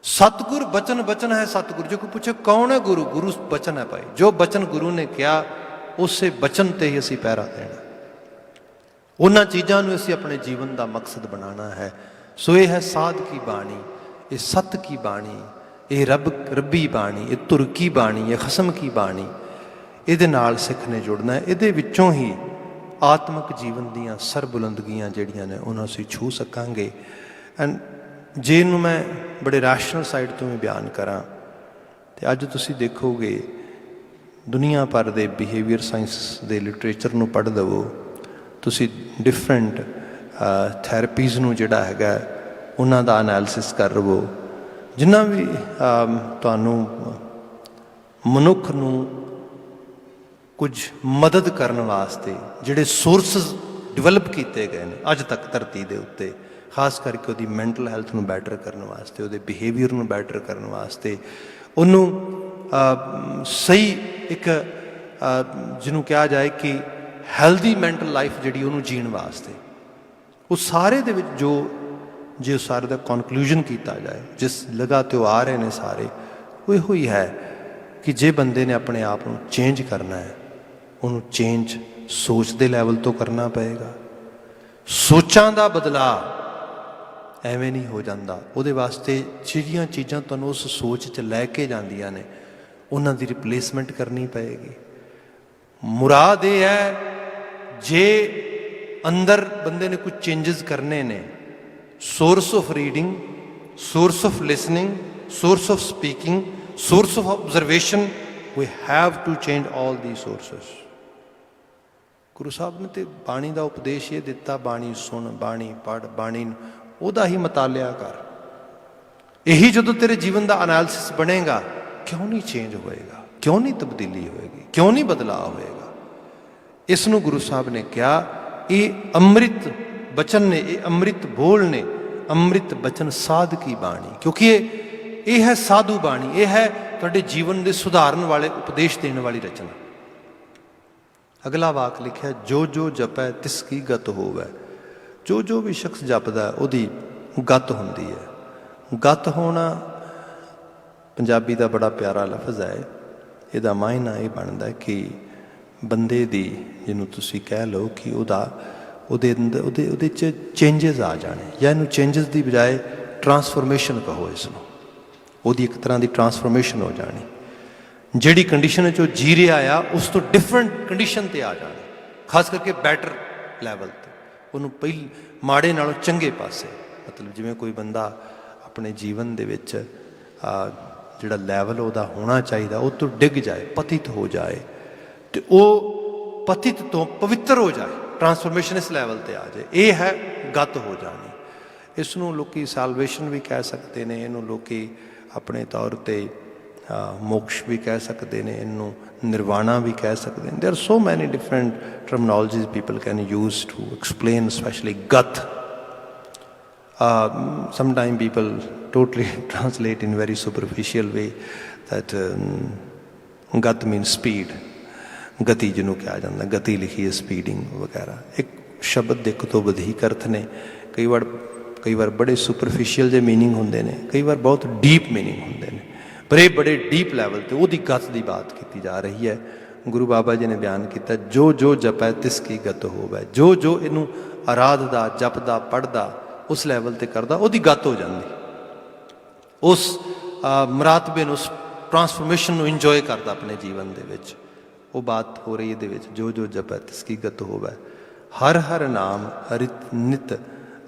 ਸਤਿਗੁਰ ਬਚਨ ਬਚਨ ਹੈ ਸਤਿਗੁਰ। ਜੇ ਕੋਈ ਪੁੱਛੇ ਕੌਣ ਹੈ ਗੁਰੂ? ਗੁਰੂ ਬਚਨ ਹੈ ਭਾਈ। ਜੋ ਬਚਨ ਗੁਰੂ ਨੇ ਕਿਹਾ, ਉਸੇ ਬਚਨ ਤੇ ਹੀ ਅਸੀਂ ਪਹਿਰਾ ਦੇਣਾ। ਉਹਨਾਂ ਚੀਜ਼ਾਂ ਨੂੰ ਅਸੀਂ ਆਪਣੇ ਜੀਵਨ ਦਾ ਮਕਸਦ ਬਣਾਉਣਾ ਹੈ। ਸੋ ਇਹ ਹੈ ਸਾਧ ਕੀ ਬਾਣੀ, ਇਹ ਸਤ ਕੀ ਬਾਣੀ, ਇਹ ਰੱਬੀ ਬਾਣੀ, ਇਹ ਧੁਰ ਕੀ ਬਾਣੀ, ਇਹ ਖਸਮ ਕੀ ਬਾਣੀ। ਇਹਦੇ ਨਾਲ ਸਿੱਖ ਨੇ ਜੁੜਨਾ ਹੈ। ਇਹਦੇ ਵਿੱਚੋਂ ਹੀ ਆਤਮਿਕ ਜੀਵਨ ਦੀਆਂ ਸਰਬੁਲੰਦਗੀਆਂ ਜਿਹੜੀਆਂ ਨੇ ਉਹਨਾਂ ਅਸੀਂ ਛੂਹ ਸਕਾਂਗੇ। ਐਂਡ ਜੇ ਇਹਨੂੰ ਮੈਂ ਬੜੇ ਰੈਸ਼ਨਲ ਸਾਈਡ ਤੋਂ ਵੀ ਬਿਆਨ ਕਰਾਂ ਤੇ ਅੱਜ ਤੁਸੀਂ ਦੇਖੋਗੇ ਦੁਨੀਆ ਭਰ ਦੇ ਬਿਹੇਵੀਅਰ ਸਾਇੰਸ ਦੇ ਲਿਟਰੇਚਰ ਨੂੰ ਪੜ੍ਹ ਲਵੋ ਤੁਸੀਂ, ਡਿਫਰੈਂਟ ਥੈਰੇਪੀਜ਼ ਨੂੰ ਜਿਹੜਾ ਹੈਗਾ ਉਹਨਾਂ ਦਾ ਐਨਾਲਿਸਿਸ ਕਰ ਲਵੋ। ਜਿੰਨਾ ਵੀ ਤੁਹਾਨੂੰ ਮਨੁੱਖ ਨੂੰ ਕੁਝ ਮਦਦ ਕਰਨ ਵਾਸਤੇ ਜਿਹੜੇ ਸੋਰਸਿਸ ਡਿਵੈਲਪ ਕੀਤੇ ਗਏ ਨੇ ਅੱਜ ਤੱਕ ਧਰਤੀ ਦੇ ਉੱਤੇ, ਖਾਸ ਕਰਕੇ ਉਹਦੀ ਮੈਂਟਲ ਹੈਲਥ ਨੂੰ ਬੈਟਰ ਕਰਨ ਵਾਸਤੇ, ਉਹਦੇ ਬਿਹੇਵੀਅਰ ਨੂੰ ਬੈਟਰ ਕਰਨ ਵਾਸਤੇ, ਉਹਨੂੰ ਸਹੀ ਇੱਕ ਜਿਹਨੂੰ ਕਿਹਾ ਜਾਏ ਕਿ ਹੈਲਦੀ ਮੈਂਟਲ ਲਾਈਫ ਜਿਹੜੀ ਉਹਨੂੰ ਜੀਣ ਵਾਸਤੇ, ਉਹ ਸਾਰੇ ਦੇ ਵਿੱਚ ਜੇ ਸਾਰੇ ਦਾ ਕਨਕਲੂਜਨ ਕੀਤਾ ਜਾਏ, ਜਿਸ ਲਗਾ 'ਤੇ ਉਹ ਆ ਰਹੇ ਨੇ ਸਾਰੇ, ਉਹ ਇਹੋ ਹੀ ਹੈ ਕਿ ਜੇ ਬੰਦੇ ਨੇ ਆਪਣੇ ਆਪ ਨੂੰ ਚੇਂਜ ਕਰਨਾ ਹੈ, ਉਹਨੂੰ ਚੇਂਜ ਸੋਚ ਦੇ ਲੈਵਲ ਤੋਂ ਕਰਨਾ ਪਏਗਾ। ਸੋਚਾਂ ਦਾ ਬਦਲਾਅ ਐਵੇਂ ਨਹੀਂ ਹੋ ਜਾਂਦਾ। ਉਹਦੇ ਵਾਸਤੇ ਜਿਹੜੀਆਂ ਚੀਜ਼ਾਂ ਤੁਹਾਨੂੰ ਉਸ ਸੋਚ 'ਚ ਲੈ ਕੇ ਜਾਂਦੀਆਂ ਨੇ, ਉਹਨਾਂ ਦੀ ਰਿਪਲੇਸਮੈਂਟ ਕਰਨੀ ਪਏਗੀ। ਮੁਰਾਦ ਇਹ ਹੈ, ਜੇ ਅੰਦਰ ਬੰਦੇ ਨੇ ਕੁਝ ਚੇਂਜਸ ਕਰਨੇ ਨੇ source of reading, source of listening, source of speaking, source of observation. We have to change all these sources. Guru Sahib ਨੇ ਤੇ ਬਾਣੀ ਦਾ ਉਪਦੇਸ਼ ਇਹ ਦਿੱਤਾ, ਬਾਣੀ ਸੁਣ, ਬਾਣੀ ਪੜ੍ਹ, ਬਾਣੀ ਉਹਦਾ ਹੀ ਮਤਾਲਿਆ ਕਰ। ਇਹੀ ਜਦੋਂ ਤੇਰੇ ਜੀਵਨ ਦਾ ਅਨਾਲਿਸਿਸ ਬਣੇਗਾ, ਕਿਉਂ ਨਹੀਂ ਚੇਂਜ ਹੋਏਗਾ, ਕਿਉਂ ਨਹੀਂ ਤਬਦੀਲੀ ਹੋਏਗੀ, ਕਿਉਂ ਨਹੀਂ ਬਦਲਾਅ ਹੋਏਗਾ। ਇਸ ਨੂੰ ਗੁਰੂ ਸਾਹਿਬ ਨੇ ਕਿਹਾ ਇਹ ਅੰਮ੍ਰਿਤ ਬਚਨ ਨੇ, ਇਹ ਅੰਮ੍ਰਿਤ ਬੋਲ ਨੇ, ਅੰਮ੍ਰਿਤ ਬਚਨ ਸਾਧ ਕੀ ਬਾਣੀ। ਕਿਉਂਕਿ ਇਹ ਹੈ ਸਾਧੂ ਬਾਣੀ, ਇਹ ਹੈ ਤੁਹਾਡੇ ਜੀਵਨ ਦੇ ਸੁਧਾਰਨ ਵਾਲੇ ਉਪਦੇਸ਼ ਦੇਣ ਵਾਲੀ ਰਚਨਾ। ਅਗਲਾ ਵਾਕ ਲਿਖਿਆ, ਜੋ ਜੋ ਜਪੈ ਤਿਸ ਕੀ ਗਤ ਹੋਵੈ। ਜੋ ਜੋ ਵੀ ਸ਼ਖਸ ਜਪਦਾ ਉਹਦੀ ਗਤ ਹੁੰਦੀ ਹੈ। ਗਤ ਹੋਣਾ ਪੰਜਾਬੀ ਦਾ ਬੜਾ ਪਿਆਰਾ ਲਫ਼ਜ਼ ਹੈ। ਇਹਦਾ ਮਾਇਨਾ ਇਹ ਬਣਦਾ ਕਿ ਬੰਦੇ ਦੀ, ਜਿਹਨੂੰ ਤੁਸੀਂ ਕਹਿ ਲਓ ਕਿ ਉਹਦੇ ਅੰਦਰ ਉਹਦੇ 'ਚ ਚੇਂਜਸ ਆ ਜਾਣੇ, ਜਾਂ ਇਹਨੂੰ ਚੇਂਜਸ ਦੀ ਬਜਾਏ ਟਰਾਂਸਫੋਰਮੇਸ਼ਨ ਕਹੋ ਇਸ ਨੂੰ। ਉਹਦੀ ਇੱਕ ਤਰ੍ਹਾਂ ਦੀ ਟਰਾਂਸਫੋਰਮੇਸ਼ਨ ਹੋ ਜਾਣੀ। ਜਿਹੜੀ ਕੰਡੀਸ਼ਨ 'ਚ ਉਹ ਜੀ ਰਿਹਾ ਆ ਉਸ ਤੋਂ ਡਿਫਰੈਂਟ ਕੰਡੀਸ਼ਨ 'ਤੇ ਆ ਜਾਣਾ, ਖਾਸ ਕਰਕੇ ਬੈਟਰ ਲੈਵਲ 'ਤੇ। ਉਹਨੂੰ ਪਹਿਲੀ ਮਾੜੇ ਨਾਲੋਂ ਚੰਗੇ ਪਾਸੇ, ਮਤਲਬ ਜਿਵੇਂ ਕੋਈ ਬੰਦਾ ਆਪਣੇ ਜੀਵਨ ਦੇ ਵਿੱਚ ਜਿਹੜਾ ਲੈਵਲ ਉਹਦਾ ਹੋਣਾ ਚਾਹੀਦਾ ਉਹ ਤੋਂ ਡਿੱਗ ਜਾਏ, ਪਤਿਤ ਹੋ ਜਾਏ, ਅਤੇ ਉਹ ਪਤਿਤ ਤੋਂ ਪਵਿੱਤਰ ਹੋ ਜਾਏ, ਟਰਾਂਸਫੋਰਮੇਸ਼ਨ ਇਸ ਲੈਵਲ 'ਤੇ ਆ ਜਾਏ, ਇਹ ਹੈ ਗਤ ਹੋ ਜਾਣੀ। ਇਸ ਨੂੰ ਲੋਕੀ ਸੈਲਵੇਸ਼ਨ ਵੀ ਕਹਿ ਸਕਦੇ ਨੇ, ਇਹਨੂੰ ਲੋਕੀ ਆਪਣੇ ਤੌਰ 'ਤੇ ਮੋਕਸ਼ ਵੀ ਕਹਿ ਸਕਦੇ ਨੇ, ਇਹਨੂੰ ਨਿਰਵਾਣਾ ਵੀ ਕਹਿ ਸਕਦੇ ਨੇ। ਦੇਰ are so many different terminologies people can use to explain specially ਗਤ। Sometime people totally translate in very superficial way that ਗਤ means speed, ਗਤੀ ਜਿਹਨੂੰ ਕਿਹਾ ਜਾਂਦਾ, ਗਤੀ ਲਿਖੀ ਹੈ ਸਪੀਡਿੰਗ ਵਗੈਰਾ। ਇੱਕ ਸ਼ਬਦ ਦੇ ਇੱਕ ਤੋਂ ਵਧੇਕ ਅਰਥ ਨੇ। ਕਈ ਵਾਰ ਬੜੇ ਸੁਪਰਫਿਸ਼ੀਅਲ ਜਿਹੇ ਮੀਨਿੰਗ ਹੁੰਦੇ ਨੇ, ਕਈ ਵਾਰ ਬਹੁਤ ਡੀਪ ਮੀਨਿੰਗ ਹੁੰਦੇ ਨੇ, ਪਰ ਇਹ ਬੜੇ ਡੀਪ ਲੈਵਲ 'ਤੇ ਉਹਦੀ ਗਤ ਦੀ ਬਾਤ ਕੀਤੀ ਜਾ ਰਹੀ ਹੈ। ਗੁਰੂ ਬਾਬਾ ਜੀ ਨੇ ਬਿਆਨ ਕੀਤਾ, ਜੋ ਜੋ ਜਪੈ ਤਿਸ ਕੀ ਗਤ ਹੋਵੈ। ਜੋ ਜੋ ਇਹਨੂੰ ਆਰਾਧਦਾ, ਜਪਦਾ, ਪੜ੍ਹਦਾ, ਉਸ ਲੈਵਲ 'ਤੇ ਕਰਦਾ, ਉਹਦੀ ਗਤ ਹੋ ਜਾਂਦੀ। ਉਸ ਮਰਾਤਬੇ ਨੂੰ, ਉਸ ਟਰਾਂਸਫੋਰਮੇਸ਼ਨ ਨੂੰ ਇੰਜੋਏ ਕਰਦਾ ਆਪਣੇ ਜੀਵਨ ਦੇ ਵਿੱਚ। ਉਹ ਬਾਤ ਹੋ ਰਹੀ ਇਹਦੇ ਵਿੱਚ, ਜੋ ਜੋ ਜਪੈ ਤਿਸ ਕੀ ਗਤ ਹੋਵੈ। ਹਰ ਹਰ ਨਾਮ ਹਰਿਤ ਨਿਤ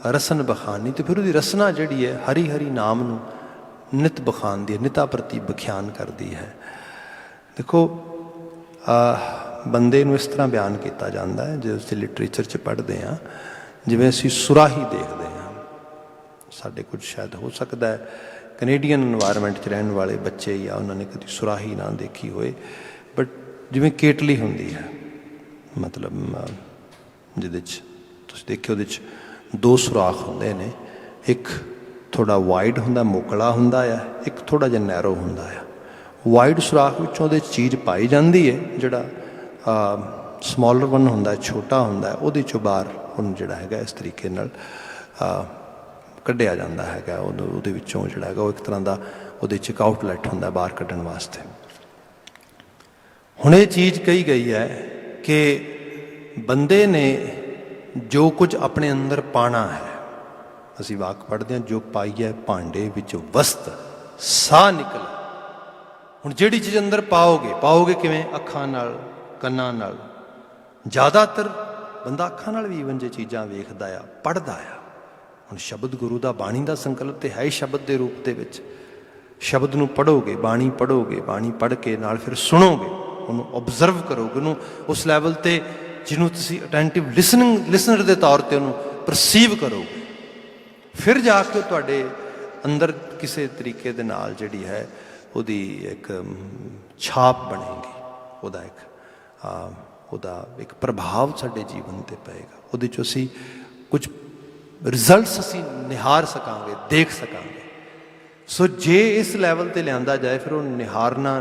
ਰਸਨ ਬਖਾਨੀ। ਅਤੇ ਫਿਰ ਉਹਦੀ ਰਸਨਾ ਜਿਹੜੀ ਹੈ ਹਰੀ ਹਰੀ ਨਾਮ ਨੂੰ ਨਿਤ ਬਖਾਨਦੀ ਹੈ, ਨਿਤਾ ਪ੍ਰਤੀ ਬਖਿਆਨ ਕਰਦੀ ਹੈ। ਦੇਖੋ ਬੰਦੇ ਨੂੰ ਇਸ ਤਰ੍ਹਾਂ ਬਿਆਨ ਕੀਤਾ ਜਾਂਦਾ ਹੈ, ਜੇ ਉਸਦੇ ਲਿਟਰੇਚਰ 'ਚ ਪੜ੍ਹਦੇ ਹਾਂ, ਜਿਵੇਂ ਅਸੀਂ ਸੁਰਾਹੀ ਦੇਖਦੇ ਹਾਂ। ਸਾਡੇ ਕੁਝ ਸ਼ਾਇਦ ਹੋ ਸਕਦਾ ਹੈ ਕੈਨੇਡੀਅਨ ਇਨਵਾਇਰਮੈਂਟ 'ਚ ਰਹਿਣ ਵਾਲੇ ਬੱਚੇ ਜਾਂ ਉਹਨਾਂ ਨੇ ਕਦੀ ਸੁਰਾਹੀ ਨਾ ਦੇਖੀ ਹੋਏ, ਬਟ ਜਿਵੇਂ ਕੇਟਲੀ ਹੁੰਦੀ ਹੈ, ਮਤਲਬ ਜਿਹਦੇ 'ਚ ਤੁਸੀਂ ਦੇਖਿਓ ਉਹਦੇ 'ਚ ਦੋ ਸੁਰਾਖ ਹੁੰਦੇ ਨੇ। ਇੱਕ ਥੋੜ੍ਹਾ ਵਾਈਡ ਹੁੰਦਾ, ਮੋਕਲਾ ਹੁੰਦਾ ਆ, ਇੱਕ ਥੋੜ੍ਹਾ ਜਿਹਾ ਨੈਰੋ ਹੁੰਦਾ ਆ। ਵਾਈਡ ਸੁਰਾਖ ਵਿੱਚੋਂ ਉਹਦੇ 'ਚ ਚੀਜ਼ ਪਾਈ ਜਾਂਦੀ ਹੈ, ਜਿਹੜਾ ਸਮੋਲਰ ਵਨ ਹੁੰਦਾ, ਛੋਟਾ ਹੁੰਦਾ, ਉਹਦੇ 'ਚੋਂ ਬਾਹਰ ਉਹਨੂੰ ਜਿਹੜਾ ਹੈਗਾ ਇਸ ਤਰੀਕੇ ਨਾਲ ਕੱਢਿਆ ਜਾਂਦਾ ਹੈਗਾ। ਉਹਦੇ ਵਿੱਚੋਂ ਜਿਹੜਾ ਹੈਗਾ ਉਹ ਇੱਕ ਤਰ੍ਹਾਂ ਦਾ ਉਹਦੇ 'ਚ ਇੱਕ ਆਊਟਲੈਟ ਹੁੰਦਾ ਬਾਹਰ ਕੱਢਣ ਵਾਸਤੇ। ਹੁਣ ਇਹ ਚੀਜ਼ ਕਹੀ ਗਈ ਹੈ ਕਿ ਬੰਦੇ ਨੇ ਜੋ ਕੁਝ ਆਪਣੇ ਅੰਦਰ ਪਾਉਣਾ ਹੈ, ਅਸੀਂ ਵਾਕ ਪੜ੍ਹਦੇ ਹਾਂ, ਜੋ ਪਾਈਐ ਭਾਂਡੇ ਵਿੱਚ ਵਸਤ ਸਾਹ ਨਿਕਲ। ਹੁਣ ਜਿਹੜੀ ਚੀਜ਼ ਅੰਦਰ ਪਾਓਗੇ ਕਿਵੇਂ? ਅੱਖਾਂ ਨਾਲ, ਕੰਨਾਂ ਨਾਲ। ਜ਼ਿਆਦਾਤਰ ਬੰਦਾ ਅੱਖਾਂ ਨਾਲ ਵੀ ਈਵਨ ਜੇ ਚੀਜ਼ਾਂ ਵੇਖਦਾ ਆ, ਪੜ੍ਹਦਾ ਆ। ਹੁਣ ਸ਼ਬਦ ਗੁਰੂ ਦਾ, ਬਾਣੀ ਦਾ ਸੰਕਲਪ ਤੇ ਹੈ ਹੀ ਸ਼ਬਦ ਦੇ ਰੂਪ ਦੇ ਵਿੱਚ। ਸ਼ਬਦ ਨੂੰ ਪੜ੍ਹੋਗੇ, ਬਾਣੀ ਪੜ੍ਹ ਕੇ ਨਾਲ ਫਿਰ ਸੁਣੋਗੇ, ਉਹਨੂੰ ਓਬਜ਼ਰਵ ਕਰੋਗੇ, ਉਹਨੂੰ ਉਸ ਲੈਵਲ 'ਤੇ ਜਿਹਨੂੰ ਤੁਸੀਂ ਅਟੈਂਟਿਵ ਲਿਸਨਰ ਦੇ ਤੌਰ 'ਤੇ ਉਹਨੂੰ ਪਰਸੀਵ ਕਰੋਗੇ। ਫਿਰ ਜਾ ਕੇ ਤੁਹਾਡੇ ਅੰਦਰ ਕਿਸੇ ਤਰੀਕੇ ਦੇ ਨਾਲ ਜਿਹੜੀ ਹੈ ਉਹਦੀ ਇੱਕ ਛਾਪ ਬਣੇਗੀ, ਉਹਦਾ ਇੱਕ ਪ੍ਰਭਾਵ ਸਾਡੇ ਜੀਵਨ 'ਤੇ ਪਏਗਾ। ਉਹਦੇ 'ਚੋਂ ਅਸੀਂ ਕੁਝ ਰਿਜ਼ਲਟਸ ਅਸੀਂ ਨਿਹਾਰ ਸਕਾਂਗੇ, ਦੇਖ ਸਕਾਂਗੇ। ਸੋ ਜੇ ਇਸ ਲੈਵਲ 'ਤੇ ਲਿਆਂਦਾ ਜਾਏ, ਫਿਰ ਉਹ ਨਿਹਾਰਨਾ,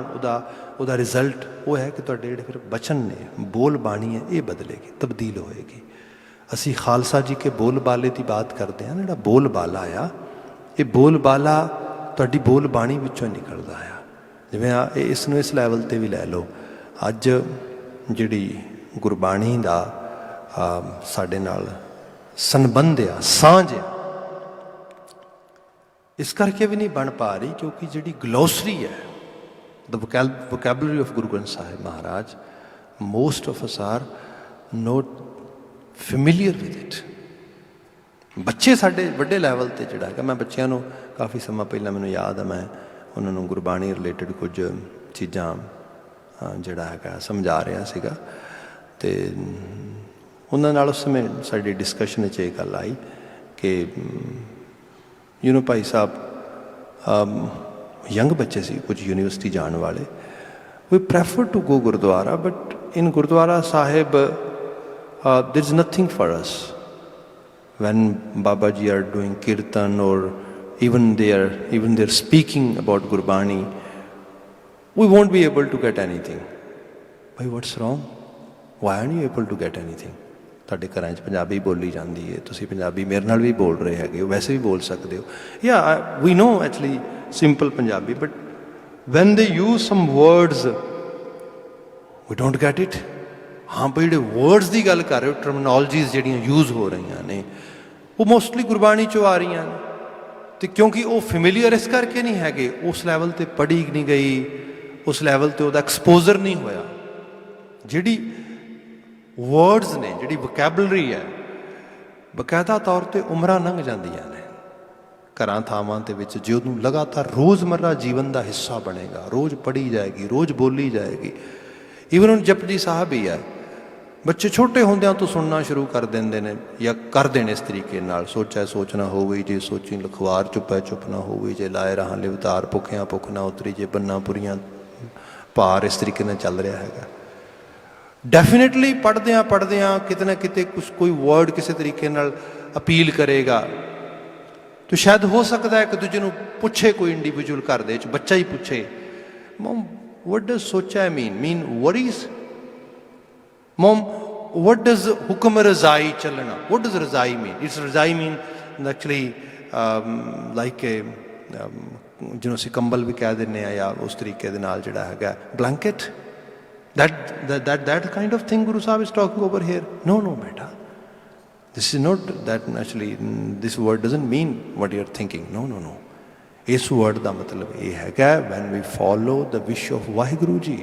ਉਹਦਾ ਰਿਜ਼ਲਟ ਉਹ ਹੈ ਕਿ ਤੁਹਾਡੇ ਜਿਹੜੇ ਫਿਰ ਬਚਨ ਨੇ, ਬੋਲ ਬਾਣੀ ਹੈ, ਇਹ ਬਦਲੇਗੀ, ਤਬਦੀਲ ਹੋਏਗੀ। ਅਸੀਂ ਖਾਲਸਾ ਜੀ ਕੇ ਬੋਲ ਬਾਲੇ ਦੀ ਬਾਤ ਕਰਦੇ ਹਾਂ। ਜਿਹੜਾ ਬੋਲ ਬਾਲਾ ਆ, ਇਹ ਬੋਲ ਬਾਲਾ ਤੁਹਾਡੀ ਬੋਲ ਬਾਣੀ ਵਿੱਚੋਂ ਨਿਕਲਦਾ ਆ। ਜਿਵੇਂ ਇਸ ਨੂੰ ਇਸ ਲੈਵਲ 'ਤੇ ਵੀ ਲੈ ਲਓ। ਅੱਜ ਜਿਹੜੀ ਗੁਰਬਾਣੀ ਦਾ ਸਾਡੇ ਨਾਲ ਸੰਬੰਧ ਆ, ਸਾਂਝ ਆ, ਇਸ ਕਰਕੇ ਵੀ ਨਹੀਂ ਬਣ ਪਾ ਰਹੀ ਕਿਉਂਕਿ ਜਿਹੜੀ ਗਲੋਸਰੀ ਹੈ, the vocabulary of Guru Granth Sahib Maharaj, most of us are not familiar with it. ਬੱਚੇ ਸਾਡੇ ਵੱਡੇ ਲੈਵਲ 'ਤੇ ਜਿਹੜਾ ਹੈਗਾ, ਮੈਂ ਬੱਚਿਆਂ ਨੂੰ ਕਾਫੀ ਸਮਾਂ ਪਹਿਲਾਂ ਮੈਨੂੰ ਯਾਦ ਆ, ਮੈਂ ਉਹਨਾਂ ਨੂੰ ਗੁਰਬਾਣੀ ਰਿਲੇਟਡ ਕੁਝ ਚੀਜ਼ਾਂ ਜਿਹੜਾ ਹੈਗਾ ਸਮਝਾ ਰਿਹਾ ਸੀਗਾ, ਅਤੇ ਉਹਨਾਂ ਨਾਲ ਉਸ ਸਮੇਂ ਸਾਡੀ ਡਿਸਕਸ਼ਨ 'ਚ ਇਹ ਗੱਲ ਆਈ ਕਿ ਭਾਈ ਸਾਹਿਬ ਯੰਗ ਬੱਚੇ ਸੀ, ਕੁਝ ਯੂਨੀਵਰਸਿਟੀ ਜਾਣ ਵਾਲੇ, we prefer to go Gurdwara, but in Gurdwara Sahib there is nothing for us. When Baba Ji are doing kirtan or even they're speaking about Gurbani, we won't be able to get anything. Bhai, what's wrong? Why aren't you able to get anything? ਤੁਹਾਡੇ ਘਰਾਂ 'ਚ ਪੰਜਾਬੀ ਬੋਲੀ ਜਾਂਦੀ ਹੈ, ਤੁਸੀਂ ਪੰਜਾਬੀ ਮੇਰੇ ਨਾਲ ਵੀ ਬੋਲ ਰਹੇ ਹੈਗੇ ਹੋ, ਵੈਸੇ ਵੀ ਬੋਲ ਸਕਦੇ ਹੋ। Yeah, we know actually simple Punjabi, but when they use some words, we don't get it. ਹਾਂ ਬਈ ਜਿਹੜੇ ਵਰਡਸ ਦੀ ਗੱਲ ਕਰ ਰਹੇ ਹੋ, ਟਰਮਨੋਲੋਜੀਜ਼ ਜਿਹੜੀਆਂ ਯੂਜ਼ ਹੋ ਰਹੀਆਂ ਨੇ, ਉਹ ਮੋਸਟਲੀ ਗੁਰਬਾਣੀ 'ਚੋਂ ਆ ਰਹੀਆਂ ਨੇ, ਅਤੇ ਕਿਉਂਕਿ ਉਹ ਫੈਮਿਲੀਅਰ ਇਸ ਕਰਕੇ ਨਹੀਂ ਹੈਗੇ, ਉਸ ਲੈਵਲ 'ਤੇ ਪੜ੍ਹੀ ਨਹੀਂ ਗਈ, ਉਸ ਲੈਵਲ 'ਤੇ ਉਹਦਾ ਐਕਸਪੋਜ਼ਰ ਨਹੀਂ ਹੋਇਆ। ਜਿਹੜੀ ਵਰਡਸ ਨੇ, ਜਿਹੜੀ ਵੋਕੈਬਲਰੀ ਹੈ, ਬਕਾਇਦਾ ਤੌਰ 'ਤੇ ਉਮਰਾਂ ਲੰਘ ਜਾਂਦੀਆਂ ਨੇ ਘਰਾਂ ਥਾਵਾਂ ਦੇ ਵਿੱਚ, ਜੇ ਉਹਨੂੰ ਲਗਾਤਾਰ ਰੋਜ਼ਮर्रा ਜੀਵਨ ਦਾ ਹਿੱਸਾ ਬਣੇਗਾ, ਰੋਜ਼ ਪੜ੍ਹੀ ਜਾਏਗੀ, ਰੋਜ਼ ਬੋਲੀ ਜਾਏਗੀ। ਈਵਨ ਹੁਣ ਜਪਜੀ ਸਾਹਿਬ ਹੀ ਹੈ, ਬੱਚੇ ਛੋਟੇ ਹੁੰਦਿਆਂ ਤੋਂ ਸੁਣਨਾ ਸ਼ੁਰੂ ਕਰ ਦਿੰਦੇ ਨੇ, ਜਾਂ ਕਰਦੇ ਨੇ ਇਸ ਤਰੀਕੇ ਨਾਲ, ਸੋਚੈ ਸੋਚ ਨਾ ਹੋਵੇ, ਜੇ ਸੋਚੀ ਲਖਵਾਰ ਚੁੱਪੈ ਚੁੱਪ ਨਾ ਹੋਵੇ, ਜੇ ਲਾਏ ਰਹਾਂ ਲਿਵਤਾਰ ਭੁੱਖਿਆਂ ਭੁੱਖ ਨਾ ਉਤਰੀ, ਜੇ ਬੰਨਾ ਪੁਰੀਆਂ ਭਾਰ, ਇਸ ਤਰੀਕੇ ਨਾਲ ਚੱਲ ਰਿਹਾ ਹੈਗਾ। ਡੈਫੀਨੇਟਲੀ ਪੜ੍ਹਦਿਆਂ ਕਿਤੇ ਨਾ ਕਿਤੇ ਕੋਈ ਵਰਡ ਕਿਸੇ ਤਰੀਕੇ ਨਾਲ ਅਪੀਲ ਕਰੇਗਾ, ਤਾਂ ਸ਼ਾਇਦ ਹੋ ਸਕਦਾ ਇੱਕ ਦੂਜੇ ਨੂੰ ਪੁੱਛੇ, ਕੋਈ ਇੰਡੀਵਿਜੂਅਲ ਘਰ ਦੇ ਵਿੱਚ ਬੱਚਾ ਹੀ ਪੁੱਛੇ, ਮਮ what does socha mean worries? Mom, what does hukum razai chalna, what does razai mean? It's razai mean actually like a ਜਿਹਨੂੰ ਅਸੀਂ ਕੰਬਲ ਵੀ ਕਹਿ ਦਿੰਦੇ ਹਾਂ, ਜਾਂ ਉਸ ਤਰੀਕੇ ਦੇ ਨਾਲ ਜਿਹੜਾ ਹੈਗਾ blanket, that kind of thing Guru Sahib is talking over here. No beta, this is not that. Actually this word doesn't mean what you're thinking. No. ਇਸ ਵਰਡ ਦਾ ਮਤਲਬ ਇਹ ਹੈਗਾ, when we follow the wish of Waheguru ji.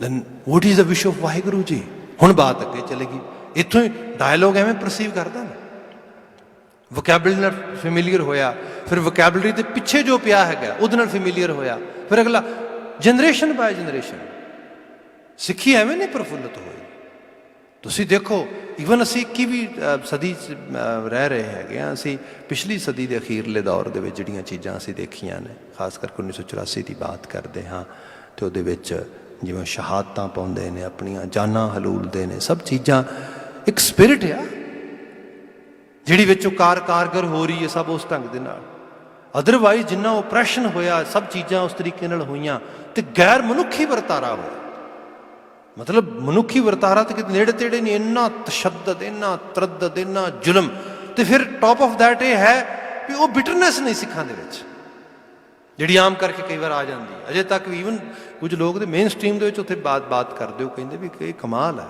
Then what is the wish of Waheguru ji? ਹੁਣ ਬਾਤ ਅੱਗੇ ਚਲੇਗੀ, ਇੱਥੋਂ ਹੀ ਡਾਇਲੋਗ ਐਵੇਂ ਪਰਸੀਵ ਕਰਦਾ ਨਾ, ਵੋਕੈਬਲਰੀ ਨਾਲ ਫੈਮਿਲੀਅਰ ਹੋਇਆ, ਫਿਰ ਵੋਕੈਬਲਰੀ ਦੇ ਪਿੱਛੇ ਜੋ ਪਿਆ ਹੈਗਾ ਉਹਦੇ ਨਾਲ ਫੈਮਿਲੀਅਰ ਹੋਇਆ, ਫਿਰ ਅਗਲਾ ਜਨਰੇਸ਼ਨ ਬਾਏ ਜਨਰੇਸ਼ਨ ਸਿੱਖੀ ਐਵੇਂ ਨਹੀਂ ਪ੍ਰਫੁੱਲਤ ਹੋਈ। ਤੁਸੀਂ ਦੇਖੋ, ਈਵਨ ਅਸੀਂ 21ਵੀਂ ਸਦੀ 'ਚ ਰਹਿ ਰਹੇ ਹੈਗੇ ਹਾਂ, ਅਸੀਂ ਪਿਛਲੀ ਸਦੀ ਦੇ ਅਖੀਰਲੇ ਦੌਰ ਦੇ ਵਿੱਚ ਜਿਹੜੀਆਂ ਚੀਜ਼ਾਂ ਅਸੀਂ ਦੇਖੀਆਂ ਨੇ, ਖਾਸ ਕਰਕੇ 1984 ਦੀ ਬਾਤ ਕਰਦੇ ਹਾਂ, ਅਤੇ ਉਹਦੇ ਵਿੱਚ ਜਿਵੇਂ ਸ਼ਹਾਦਤਾਂ ਪਾਉਂਦੇ ਨੇ, ਆਪਣੀਆਂ ਜਾਨਾਂ ਹਲੂਲਦੇ ਨੇ, ਸਭ ਚੀਜ਼ਾਂ ਇੱਕ ਸਪਿਰਿਟ ਆ ਜਿਹੜੀ ਵਿੱਚੋਂ ਕਾਰਗਰ ਹੋ ਰਹੀ ਹੈ, ਸਭ ਉਸ ਢੰਗ ਦੇ ਨਾਲ। ਅਦਰਵਾਈਜ਼ ਜਿੰਨਾ ਓਪਰੈਸ਼ਨ ਹੋਇਆ, ਸਭ ਚੀਜ਼ਾਂ ਉਸ ਤਰੀਕੇ ਨਾਲ ਹੋਈਆਂ, ਅਤੇ ਗੈਰ ਮਨੁੱਖੀ ਵਰਤਾਰਾ ਹੋਇਆ। ਮਤਲਬ ਮਨੁੱਖੀ ਵਰਤਾਰਾ ਤਾਂ ਕਿਤੇ ਨੇੜੇ ਤੇੜੇ ਨਹੀਂ, ਇੰਨਾ ਤਸ਼ੱਦਦ, ਇੰਨਾ ਤਰੱਦਦ, ਇੰਨਾ ਜ਼ੁਲਮ, ਅਤੇ ਫਿਰ ਟੌਪ ਆਫ ਦੈਟ ਇਹ ਹੈ ਵੀ ਉਹ ਬਿਟਰਨੈਸ ਨਹੀਂ ਸਿੱਖਾਂ ਦੇ ਵਿੱਚ, ਜਿਹੜੀ ਆਮ ਕਰਕੇ ਕਈ ਵਾਰ ਆ ਜਾਂਦੀ ਹੈ। ਅਜੇ ਤੱਕ ਵੀ ਈਵਨ ਕੁਝ ਲੋਕ ਦੇ ਮੇਨ ਸਟਰੀਮ ਦੇ ਵਿੱਚ ਉੱਥੇ ਬਾਤ ਕਰਦੇ ਹੋ, ਕਹਿੰਦੇ ਵੀ ਇਹ ਕਮਾਲ ਹੈ,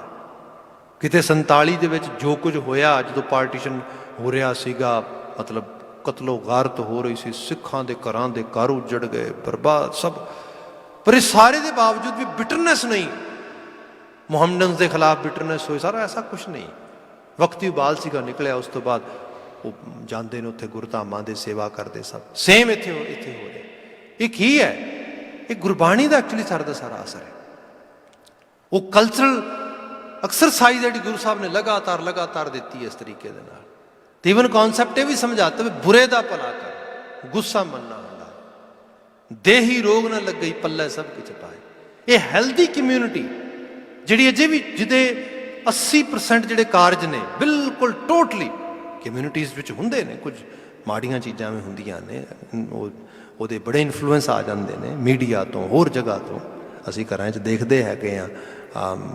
ਕਿਤੇ 47 ਦੇ ਵਿੱਚ ਜੋ ਕੁਝ ਹੋਇਆ, ਜਦੋਂ ਪਾਰਟੀਸ਼ਨ ਹੋ ਰਿਹਾ ਸੀਗਾ, ਮਤਲਬ ਕਤਲੋ ਗਾਰਤ ਹੋ ਰਹੀ ਸੀ, ਸਿੱਖਾਂ ਦੇ ਘਰਾਂ ਦੇ ਘਰ ਉੱਜੜ ਗਏ, ਬਰਬਾਦ ਸਭ, ਪਰ ਇਸ ਸਾਰੇ ਦੇ ਬਾਵਜੂਦ ਵੀ ਬਿਟਰਨੈਸ ਨਹੀਂ, ਮੁਹੰਮਡਨਸ ਦੇ ਖਿਲਾਫ ਬਿਟਰਨੈਸ ਹੋਈ, ਸਾਰਾ ਐਸਾ ਕੁਛ ਨਹੀਂ। ਵਕਤੀ ਉਬਾਲ ਸੀਗਾ ਨਿਕਲਿਆ, ਉਸ ਤੋਂ ਬਾਅਦ ਉਹ ਜਾਂਦੇ ਨੇ ਉੱਥੇ ਗੁਰਧਾਮਾਂ ਦੇ ਸੇਵਾ ਕਰਦੇ, ਸਭ ਸੇਮ ਇੱਥੇ ਹੋ ਰਿਹਾ। ਇਹ ਕੀ ਹੈ? ਇਹ ਗੁਰਬਾਣੀ ਦਾ ਐਕਚੁਅਲੀ ਸਾਰਾ ਦਾ ਸਾਰਾ ਅਸਰ ਹੈ। ਉਹ ਕਲਚਰਲ ਐਕਸਰਸਾਈਜ਼ ਜਿਹੜੀ ਗੁਰੂ ਸਾਹਿਬ ਨੇ ਲਗਾਤਾਰ ਦਿੱਤੀ ਹੈ ਇਸ ਤਰੀਕੇ ਦੇ ਨਾਲ। ਤੇ ਈਵਨ ਕੌਨਸੈਪਟ ਇਹ ਵੀ ਸਮਝਾਤਾ ਵੀ ਬੁਰੇ ਦਾ ਭਲਾ ਕਰ, ਗੁੱਸਾ ਮੰਨਣਾ ਹੁੰਦਾ, ਦੇਹੀ ਰੋਗ ਨਾ ਲੱਗਈ ਪੱਲੇ ਸਭ ਕੁਝ ਪਾਏ। ਇਹ ਹੈਲਦੀ ਕਮਿਊਨਿਟੀ ਜਿਹੜੀ ਅਜੇ ਵੀ, ਜਿਹਦੇ 80% ਜਿਹੜੇ ਕਾਰਜ ਨੇ ਬਿਲਕੁਲ ਟੋਟਲੀ ਕਮਿਊਨਿਟੀਜ਼ ਵਿੱਚ ਹੁੰਦੇ ਨੇ, ਕੁਝ ਮਾੜੀਆਂ ਚੀਜ਼ਾਂ ਵੀ ਹੁੰਦੀਆਂ ਨੇ, ਉਹਦੇ ਬੜੇ ਇਨਫਲੂਐਂਸ ਆ ਜਾਂਦੇ ਨੇ ਮੀਡੀਆ ਤੋਂ, ਹੋਰ ਜਗ੍ਹਾ ਤੋਂ, ਅਸੀਂ ਘਰਾਂ 'ਚ ਦੇਖਦੇ ਹੈਗੇ ਹਾਂ।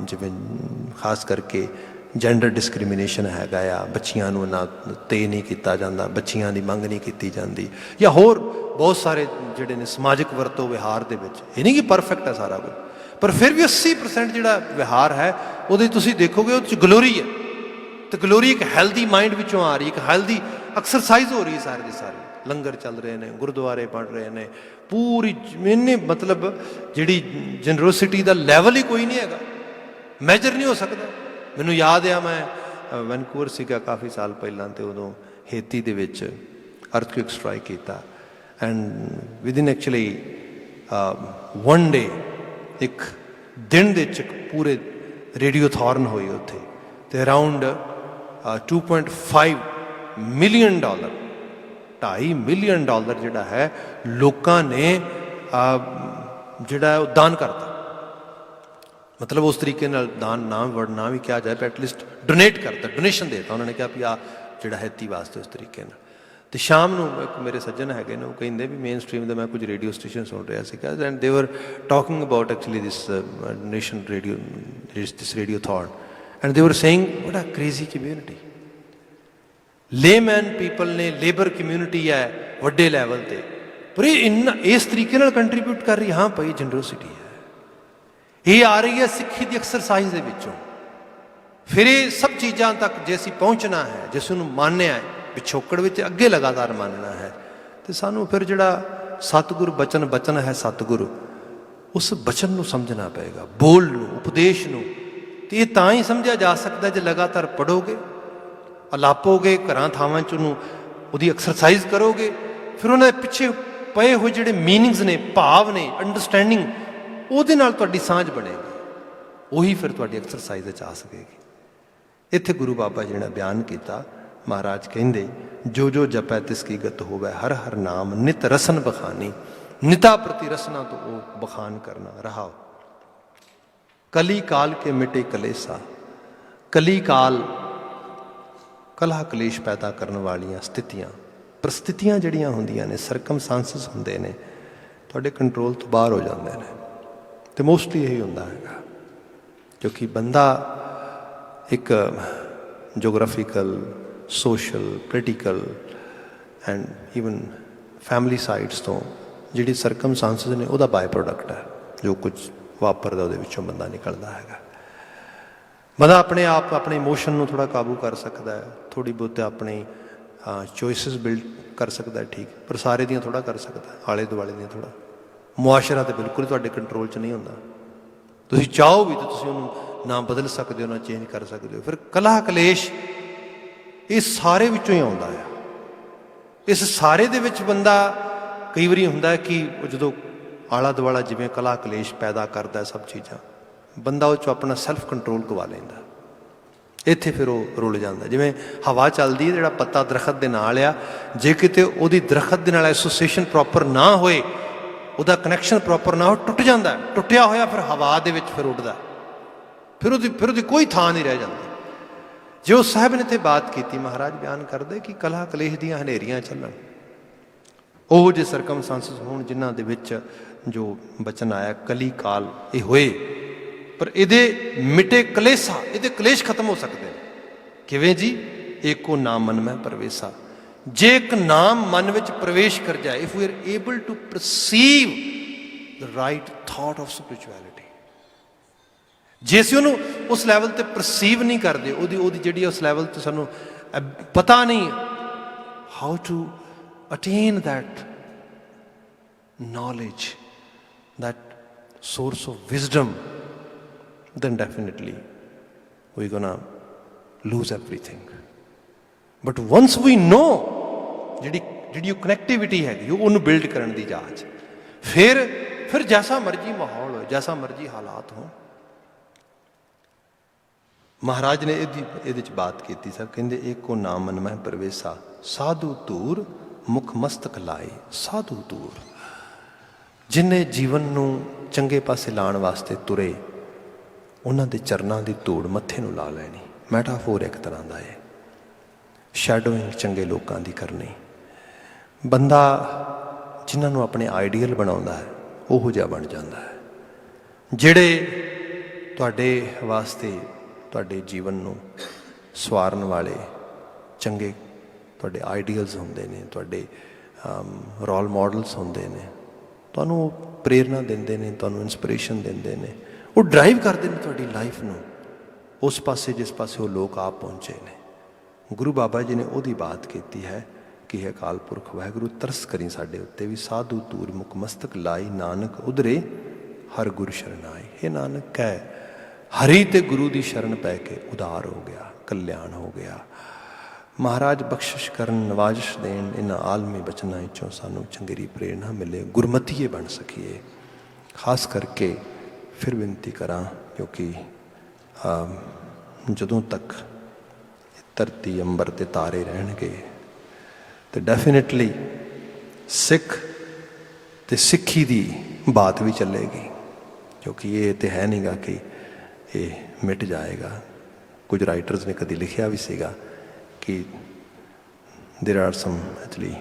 ਜਿਵੇਂ ਖਾਸ ਕਰਕੇ ਜੈਂਡਰ ਡਿਸਕ੍ਰਿਮੀਨੇਸ਼ਨ ਹੈਗਾ ਆ, ਬੱਚੀਆਂ ਨੂੰ ਨਾ ਤੇ ਨਹੀਂ ਕੀਤਾ ਜਾਂਦਾ, ਬੱਚੀਆਂ ਦੀ ਮੰਗ ਨਹੀਂ ਕੀਤੀ ਜਾਂਦੀ, ਜਾਂ ਹੋਰ ਬਹੁਤ ਸਾਰੇ ਜਿਹੜੇ ਨੇ ਸਮਾਜਿਕ ਵਰਤੋਂ ਵਿਹਾਰ ਦੇ ਵਿੱਚ। ਇਹ ਨਹੀਂ ਕਿ ਪਰਫੈਕਟ ਹੈ ਸਾਰਾ ਕੁਝ, ਪਰ ਫਿਰ ਵੀ 80% ਜਿਹੜਾ ਵਿਹਾਰ ਹੈ ਉਹਦੇ ਤੁਸੀਂ ਦੇਖੋਗੇ ਉਹਦੇ 'ਚ ਗਲੋਰੀ ਹੈ, ਅਤੇ ਗਲੋਰੀ ਇੱਕ ਹੈਲਦੀ ਮਾਈਂਡ ਵਿੱਚੋਂ ਆ ਰਹੀ, ਇੱਕ ਹੈਲਦੀ ਐਕਸਰਸਾਈਜ਼ ਹੋ ਰਹੀ ਹੈ। ਸਾਰੇ ਦੇ ਸਾਰੇ ਲੰਗਰ ਚੱਲ ਰਹੇ ਨੇ, ਗੁਰਦੁਆਰੇ ਬਣ ਰਹੇ ਨੇ, ਪੂਰੀ ਇੰਨੇ ਮਤਲਬ ਜਿਹੜੀ ਜਨਰੋਸਿਟੀ ਦਾ ਲੈਵਲ ਹੀ ਕੋਈ ਨਹੀਂ ਹੈਗਾ, ਮੈਜਰ ਨਹੀਂ ਹੋ ਸਕਦਾ। ਮੈਨੂੰ ਯਾਦ ਆ, ਮੈਂ ਵੈਨਕੂਵਰ ਸੀਗਾ ਕਾਫੀ ਸਾਲ ਪਹਿਲਾਂ, ਅਤੇ ਉਦੋਂ ਹੇਤੀ ਦੇ ਵਿੱਚ ਅਰਥਕੁਇਕ ਸਟ੍ਰਾਈਕ ਕੀਤਾ, ਐਂਡ ਵਿਦਿਨ ਐਕਚੁਅਲੀ 1 ਡੇ, ਇੱਕ ਦਿਨ ਦੇ ਵਿੱਚ ਪੂਰੇ ਰੇਡੀਓਥੌਰਨ ਹੋਈ ਉੱਥੇ, ਅਤੇ ਅਰਾਊਂਡ $2.5 ਮਿਲੀਅਨ, $2.5 ਮਿਲੀਅਨ ਜਿਹੜਾ ਹੈ ਲੋਕਾਂ ਨੇ ਜਿਹੜਾ ਉਹ ਦਾਨ ਕਰਤਾ। ਮਤਲਬ ਉਸ ਤਰੀਕੇ ਨਾਲ ਦਾਨ ਨਾ ਵੀ ਕਿਹਾ ਜਾਏ, ਪਰ ਐਟਲੀਸਟ ਡੋਨੇਟ ਕਰਤਾ, ਡੋਨੇਸ਼ਨ ਦੇਤਾ ਉਹਨਾਂ ਨੇ, ਕਿਹਾ ਵੀ ਆਹ ਜਿਹੜਾ ਹੈਤੀ ਵਾਸਤੇ ਉਸ ਤਰੀਕੇ ਨਾਲ। ਅਤੇ ਸ਼ਾਮ ਨੂੰ ਇੱਕ ਮੇਰੇ ਸੱਜਣ ਹੈਗੇ ਨੇ, ਉਹ ਕਹਿੰਦੇ ਵੀ ਮੇਨ ਸਟਰੀਮ ਦੇ ਮੈਂ ਕੁਝ ਰੇਡੀਓ ਸਟੇਸ਼ਨ ਸੁਣ ਰਿਹਾ ਸੀਗਾ, and they were talking about actually this donation radio, this radiothon, and they were saying what a crazy community. Layman people ਨੇ, ਲੇਬਰ ਕਮਿਊਨਿਟੀ ਹੈ ਵੱਡੇ ਲੈਵਲ 'ਤੇ, ਪਰ ਇਹ ਇੰਨਾ ਇਸ ਤਰੀਕੇ ਨਾਲ ਕੰਟਰੀਬਿਊਟ ਕਰ ਰਹੀ, ਹਾਂ ਭਾਈ ਜਨਰੋਸਿਟੀ ਹੈ, ਇਹ ਆ ਰਹੀ ਹੈ ਸਿੱਖੀ ਦੀ ਐਕਸਰਸਾਈਜ਼ ਦੇ ਵਿੱਚੋਂ। ਫਿਰ ਇਹ ਸਭ ਚੀਜ਼ਾਂ ਤੱਕ ਜੇ ਅਸੀਂ ਪਹੁੰਚਣਾ ਹੈ, ਜਿਸ ਨੂੰ ਮੰਨਿਆ ਹੈ, ਪਿਛੋਕੜ ਵਿੱਚ ਅੱਗੇ ਲਗਾਤਾਰ ਮੰਨਣਾ ਹੈ, ਅਤੇ ਸਾਨੂੰ ਫਿਰ ਜਿਹੜਾ ਸਤਿਗੁਰ ਬਚਨ ਹੈ, ਸਤਿਗੁਰੂ, ਉਸ ਬਚਨ ਨੂੰ ਸਮਝਣਾ ਪਏਗਾ, ਬੋਲ ਨੂੰ, ਉਪਦੇਸ਼ ਨੂੰ। ਅਤੇ ਇਹ ਤਾਂ ਹੀ ਸਮਝਿਆ ਜਾ ਸਕਦਾ ਜੇ ਲਗਾਤਾਰ ਪੜ੍ਹੋਗੇ, ਅਲਾਪੋਗੇ, ਘਰਾਂ ਥਾਵਾਂ 'ਚ ਉਹਦੀ ਐਕਸਰਸਾਈਜ਼ ਕਰੋਗੇ, ਫਿਰ ਉਹਨਾਂ ਦੇ ਪਿੱਛੇ ਪਏ ਹੋਏ ਜਿਹੜੇ ਮੀਨਿੰਗਸ ਨੇ, ਭਾਵ ਨੇ, ਅੰਡਰਸਟੈਂਡਿੰਗ, ਉਹਦੇ ਨਾਲ ਤੁਹਾਡੀ ਸਾਂਝ ਬਣੇਗੀ, ਉਹੀ ਫਿਰ ਤੁਹਾਡੀ ਐਕਸਰਸਾਈਜ਼ ਵਿੱਚ ਆ ਸਕੇਗੀ। ਇੱਥੇ ਗੁਰੂ ਬਾਬਾ ਜੀ ਨੇ ਬਿਆਨ ਕੀਤਾ, ਮਹਾਰਾਜ ਕਹਿੰਦੇ, ਜੋ ਜੋ ਜਪੈ ਤਿਸ ਕੀ ਗਤ ਹੋਵੈ, ਹਰ ਹਰ ਨਾਮ ਨਿਤ ਰਸਨ ਬਖਾਨੀ, ਨਿਤਾ ਪ੍ਰਤੀ ਰਸਨਾ ਤੋਂ ਉਹ ਬਖਾਨ ਕਰਨਾ ਰਹਾਓ। ਕਲੀ ਕਾਲ ਕੇ ਮਿਟੇ ਕਲੇਸਾ, ਕਲੀ ਕਾਲ ਕਲਹ ਕਲੇਸ਼ ਪੈਦਾ ਕਰਨ ਵਾਲੀਆਂ ਸਥਿਤੀਆਂ, ਪ੍ਰਸਥਿਤੀਆਂ ਜਿਹੜੀਆਂ ਹੁੰਦੀਆਂ ਨੇ, ਸਰਕਮਸਟੈਂਸਸ ਹੁੰਦੇ ਨੇ, ਤੁਹਾਡੇ ਕੰਟਰੋਲ ਤੋਂ ਬਾਹਰ ਹੋ ਜਾਂਦੇ ਨੇ। ਅਤੇ ਮੋਸਟਲੀ ਇਹੀ ਹੁੰਦਾ ਹੈਗਾ, ਕਿਉਂਕਿ ਬੰਦਾ ਇੱਕ geographical, social, political and even family sides ਤੋਂ ਜਿਹੜੀ ਸਰਕਮਸਟੈਂਸਸ ਨੇ, ਉਹਦਾ ਬਾਏ ਪ੍ਰੋਡਕਟ ਹੈ। ਜੋ ਕੁਝ ਵਾਪਰਦਾ ਉਹਦੇ ਵਿੱਚੋਂ ਬੰਦਾ ਨਿਕਲਦਾ ਹੈਗਾ। ਬੰਦਾ ਆਪਣੇ ਆਪ, ਆਪਣੇ ਇਮੋਸ਼ਨ ਨੂੰ ਥੋੜ੍ਹਾ ਕਾਬੂ ਕਰ ਸਕਦਾ ਹੈ, ਥੋੜ੍ਹੀ ਬਹੁਤ ਆਪਣੀ ਚੋਇਸਿਸ ਬਿਲਡ ਕਰ ਸਕਦਾ, ਠੀਕ, ਪਰ ਸਾਰੇ ਦੀਆਂ ਥੋੜ੍ਹਾ ਕਰ ਸਕਦਾ, ਆਲੇ ਦੁਆਲੇ ਦੀਆਂ ਥੋੜ੍ਹਾ। ਮੁਆਸ਼ਰਾ ਤਾਂ ਬਿਲਕੁਲ ਤੁਹਾਡੇ ਕੰਟਰੋਲ 'ਚ ਨਹੀਂ ਹੁੰਦਾ, ਤੁਸੀਂ ਚਾਹੋ ਵੀ ਤਾਂ ਤੁਸੀਂ ਉਹਨੂੰ ਨਾ ਬਦਲ ਸਕਦੇ ਹੋ, ਨਾ ਚੇਂਜ ਕਰ ਸਕਦੇ ਹੋ। ਫਿਰ ਕਲਹ ਕਲੇਸ਼ ਇਹ ਸਾਰੇ ਵਿੱਚੋਂ ਹੀ ਆਉਂਦਾ ਆ। ਇਸ ਸਾਰੇ ਦੇ ਵਿੱਚ ਬੰਦਾ ਕਈ ਵਾਰੀ ਹੁੰਦਾ ਕਿ ਉਹ ਜਦੋਂ ਆਲਾ ਦੁਆਲਾ ਜਿਵੇਂ ਕਲਹ ਕਲੇਸ਼ ਪੈਦਾ ਕਰਦਾ ਸਭ ਚੀਜ਼ਾਂ, ਬੰਦਾ ਉਹ 'ਚੋਂ ਆਪਣਾ ਸੈਲਫ ਕੰਟਰੋਲ ਗਵਾ ਲੈਂਦਾ। ਇੱਥੇ ਫਿਰ ਉਹ ਰੁਲ ਜਾਂਦਾ। ਜਿਵੇਂ ਹਵਾ ਚੱਲਦੀ, ਜਿਹੜਾ ਪੱਤਾ ਦਰਖਤ ਦੇ ਨਾਲ ਆ, ਜੇ ਕਿਤੇ ਉਹਦੀ ਦਰਖਤ ਦੇ ਨਾਲ ਐਸੋਸੀਏਸ਼ਨ ਪ੍ਰੋਪਰ ਨਾ ਹੋਏ, ਉਹਦਾ ਕਨੈਕਸ਼ਨ ਪ੍ਰੋਪਰ ਨਾ ਹੋ, ਟੁੱਟ ਜਾਂਦਾ। ਟੁੱਟਿਆ ਹੋਇਆ ਫਿਰ ਹਵਾ ਦੇ ਵਿੱਚ ਫਿਰ ਉੱਡਦਾ, ਫਿਰ ਉਹਦੀ ਕੋਈ ਥਾਂ ਨਹੀਂ ਰਹਿ ਜਾਂਦੀ। ਜੋ ਸਾਹਿਬ ਨੇ ਇੱਥੇ ਬਾਤ ਕੀਤੀ, ਮਹਾਰਾਜ ਬਿਆਨ ਕਰਦੇ ਕਿ ਕਲਹ ਕਲੇਸ਼ ਦੀਆਂ ਹਨੇਰੀਆਂ ਚੱਲਣ, ਉਹ ਜਿਹੇ ਸਰਕਮਸਟੈਂਸਸ ਹੋਣ ਜਿਨ੍ਹਾਂ ਦੇ ਵਿੱਚ ਜੋ ਬਚਨ ਆਇਆ ਕਲੀ ਕਾਲ ਇਹ ਹੋਏ, ਪਰ ਇਹਦੇ ਮਿਟੇ ਕਲੇਸ਼ਾ, ਇਹਦੇ ਕਲੇਸ਼ ਖਤਮ ਹੋ ਸਕਦੇ ਨੇ। ਕਿਵੇਂ ਜੀ? ਏਕੋ ਨਾਮ ਮਨ ਮੈਂ ਪ੍ਰਵੇਸ਼ਾ। ਜੇ ਇੱਕ ਨਾਮ ਮਨ ਵਿੱਚ ਪ੍ਰਵੇਸ਼ ਕਰ ਜਾਏ, if we are able to perceive the right thought of spirituality, ਜੇ ਅਸੀਂ ਉਹਨੂੰ ਉਸ ਲੈਵਲ 'ਤੇ ਪਰਸੀਵ ਨਹੀਂ ਕਰਦੇ, ਉਹਦੀ ਜਿਹੜੀ ਉਸ ਲੈਵਲ 'ਤੇ ਸਾਨੂੰ ਪਤਾ ਨਹੀਂ how to attain that knowledge, that source of wisdom, then definitely we're gonna lose everything. But once we know ਜਿਹੜੀ ਉਹ ਕਨੈਕਟੀਵਿਟੀ ਹੈਗੀ, ਉਹਨੂੰ ਬਿਲਡ ਕਰਨ ਦੀ ਜਾਂਚ, ਫਿਰ ਜੈਸਾ ਮਰਜੀ ਮਾਹੌਲ ਹੋਏ, ਜੈਸਾ ਮਰਜੀ ਹਾਲਾਤ ਹੋਣ। ਮਹਾਰਾਜ ਨੇ ਇਹਦੇ 'ਚ ਬਾਤ ਕੀਤੀ ਸਭ, ਕਹਿੰਦੇ ਏਕੋ ਨਾਮ ਮਨ ਮਹਿ ਪ੍ਰਵੇਸ਼ਾ, ਸਾਧੂ ਧੂਰ ਮੁਖ ਮਸਤਕ ਲਾਏ। ਸਾਧੂ ਧੂਰ, ਜਿਨ੍ਹੇ ਜੀਵਨ ਨੂੰ ਚੰਗੇ ਪਾਸੇ ਲਾਉਣ ਵਾਸਤੇ ਤੁਰੇ, ਉਹਨਾਂ ਦੇ ਚਰਨਾਂ ਦੀ ਧੂੜ ਮੱਥੇ ਨੂੰ ਲਾ ਲੈਣੀ। ਮੈਟਾਫੋਰ ਇੱਕ ਤਰ੍ਹਾਂ ਦਾ ਹੈ, ਸ਼ੈਡੋਇੰਗ ਚੰਗੇ ਲੋਕਾਂ ਦੀ ਕਰਨੀ। ਬੰਦਾ ਜਿਨ੍ਹਾਂ ਨੂੰ ਆਪਣੇ ਆਈਡੀਅਲ ਬਣਾਉਂਦਾ ਹੈ, ਉਹੋ ਜਿਹਾ ਬਣ ਜਾਂਦਾ ਹੈ। ਜਿਹੜੇ ਤੁਹਾਡੇ ਵਾਸਤੇ, ਤੁਹਾਡੇ ਜੀਵਨ ਨੂੰ ਸਵਾਰਨ ਵਾਲੇ ਚੰਗੇ ਤੁਹਾਡੇ ਆਈਡੀਅਲਸ ਹੁੰਦੇ ਨੇ, ਤੁਹਾਡੇ ਰੋਲ ਮਾਡਲਸ ਹੁੰਦੇ ਨੇ, ਤੁਹਾਨੂੰ ਪ੍ਰੇਰਨਾ ਦਿੰਦੇ ਨੇ, ਤੁਹਾਨੂੰ ਇੰਸਪੀਰੇਸ਼ਨ ਦਿੰਦੇ ਨੇ, ਉਹ ਡਰਾਈਵ ਕਰਦੇ ਨੇ ਤੁਹਾਡੀ ਲਾਈਫ ਨੂੰ ਉਸ ਪਾਸੇ ਜਿਸ ਪਾਸੇ ਉਹ ਲੋਕ ਆਪ ਪਹੁੰਚੇ ਨੇ। ਗੁਰੂ ਬਾਬਾ ਜੀ ਨੇ ਉਹਦੀ ਬਾਤ ਕੀਤੀ ਹੈ ਕਿ ਹੈ ਅਕਾਲ ਪੁਰਖ ਵਾਹਿਗੁਰੂ ਤਰਸ ਕਰੀ ਸਾਡੇ ਉੱਤੇ ਵੀ, ਸਾਧੂ ਧੂਰ ਮੁਖ ਮਸਤਕ ਲਾਈ, ਨਾਨਕ ਉਧਰੇ ਹਰ ਗੁਰ ਸ਼ਰਨ ਆਏ। ਇਹ ਨਾਨਕ ਕਹਿ, ਹਰੀ ਤੇ ਗੁਰੂ ਦੀ ਸ਼ਰਨ ਪੈ ਕੇ ਉਦਾਰ ਹੋ ਗਿਆ। कल्याण हो गया। महाराज बख्शिश करन नवाजिश देन, इन्हां आलमी बचनां विचों सानूं चंगेरी प्रेरणा मिले, गुरमतीए बन सकीए। खास करके फिर बेनती करा, क्योंकि जदों तक धरती अंबर ते तारे रहणगे तो डेफिनेटली सिख ते सिक्खी दी बात भी चलेगी, क्योंकि ये तो है नहीं गा कि ये मिट जाएगा। कुछ राइटर्स ने कभी लिखा भी सीगा कि there are some actually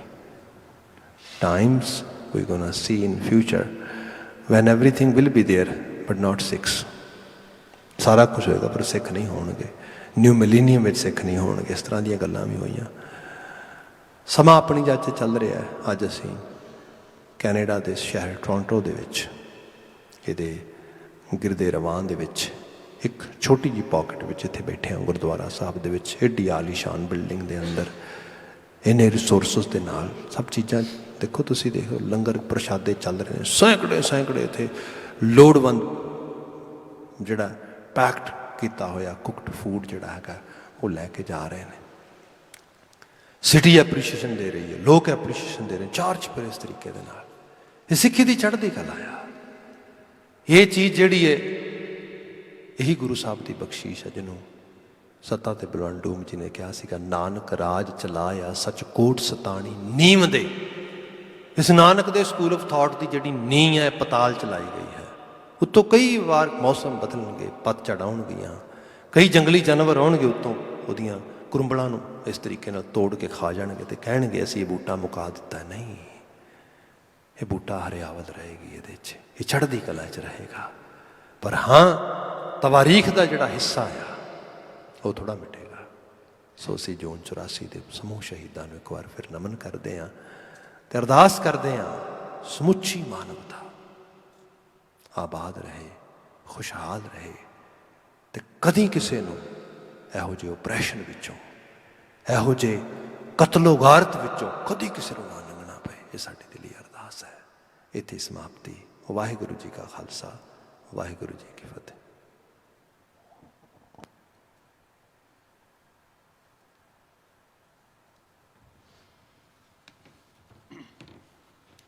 times we gonna see in future when everything will be there but not six. सारा कुछ होएगा पर सिख नहीं होणगे, न्यू मिलीनियम में सिख नहीं होणगे। इस तरह दी गल्लां भी होईयां। समा अपनी जज चल रहा है। अज असीं कैनेडा के शहर टोरंटो दे विच इहदे गिरदे रवान दे विच एक छोटी जी पॉकेट विच इत्थे बैठे हैं गुरुद्वारा साहब दे विच, एडी आलीशान बिल्डिंग दे अंदर इन्ने रिसोर्सिस दे नाल सब चीज़ां देखो, तुसीं देखो लंगर प्रशादे चल रहे हैं, सैकड़े सैकड़े इत्थे लोड़वंद जिहड़ा पैक्ड किया होया कुकड फूड जिहड़ा हैगा वो लैके जा रहे हैं। सिटी एप्रीशिएशन दे रही है, लोग एप्रीशिएशन दे रहे हैं, चार्ज पर इस तरीके दे नाल। ये सिक्खी दी चढ़दी कला आ। ये चीज़ जिहड़ी है यही गुरु साहब की बख्शीश है, जिन्हों सत्ता ते बलवंत डूम जी ने कहा सीगा, नानक राज चलाया सच कोट सताणी नीम दे। इस नानक दे स्कूल ऑफ थॉट की जिहड़ी नींह है पताल चलाई गई है। उत्तों कई बार मौसम बदलणगे, पतझड़ आउणगियां, कई जंगली जानवर आउणगे उत्तों उहदियां कुरुंबलां नूं इस तरीके नाल तोड़ के खा जाणगे ते कहणगे असीं ये बूटा मुका दिता। नहीं, ये बूटा हरियावल रहेगी, ये चढ़दी कला च रहेगा। पर हाँ, तवारीख का जिहड़ा हिस्सा आ वो थोड़ा मिटेगा। सो असीं जून 84 के समूह शहीदां नूं एक बार फिर नमन करते हैं ते अरदास करते हैं, समुची मानवता आबाद रहे, खुशहाल रहे ते कदी किसी नूं इहो जिहे ओप्रैशन विचों, इहो जिहे कतलो गारत विचों कदी किसी नूं ना लंघना पए। ये साडी दिली अरदास है। इत्थे समाप्ति। वाहिगुरू जी का खालसा, वाहिगुरू जी की फतेह।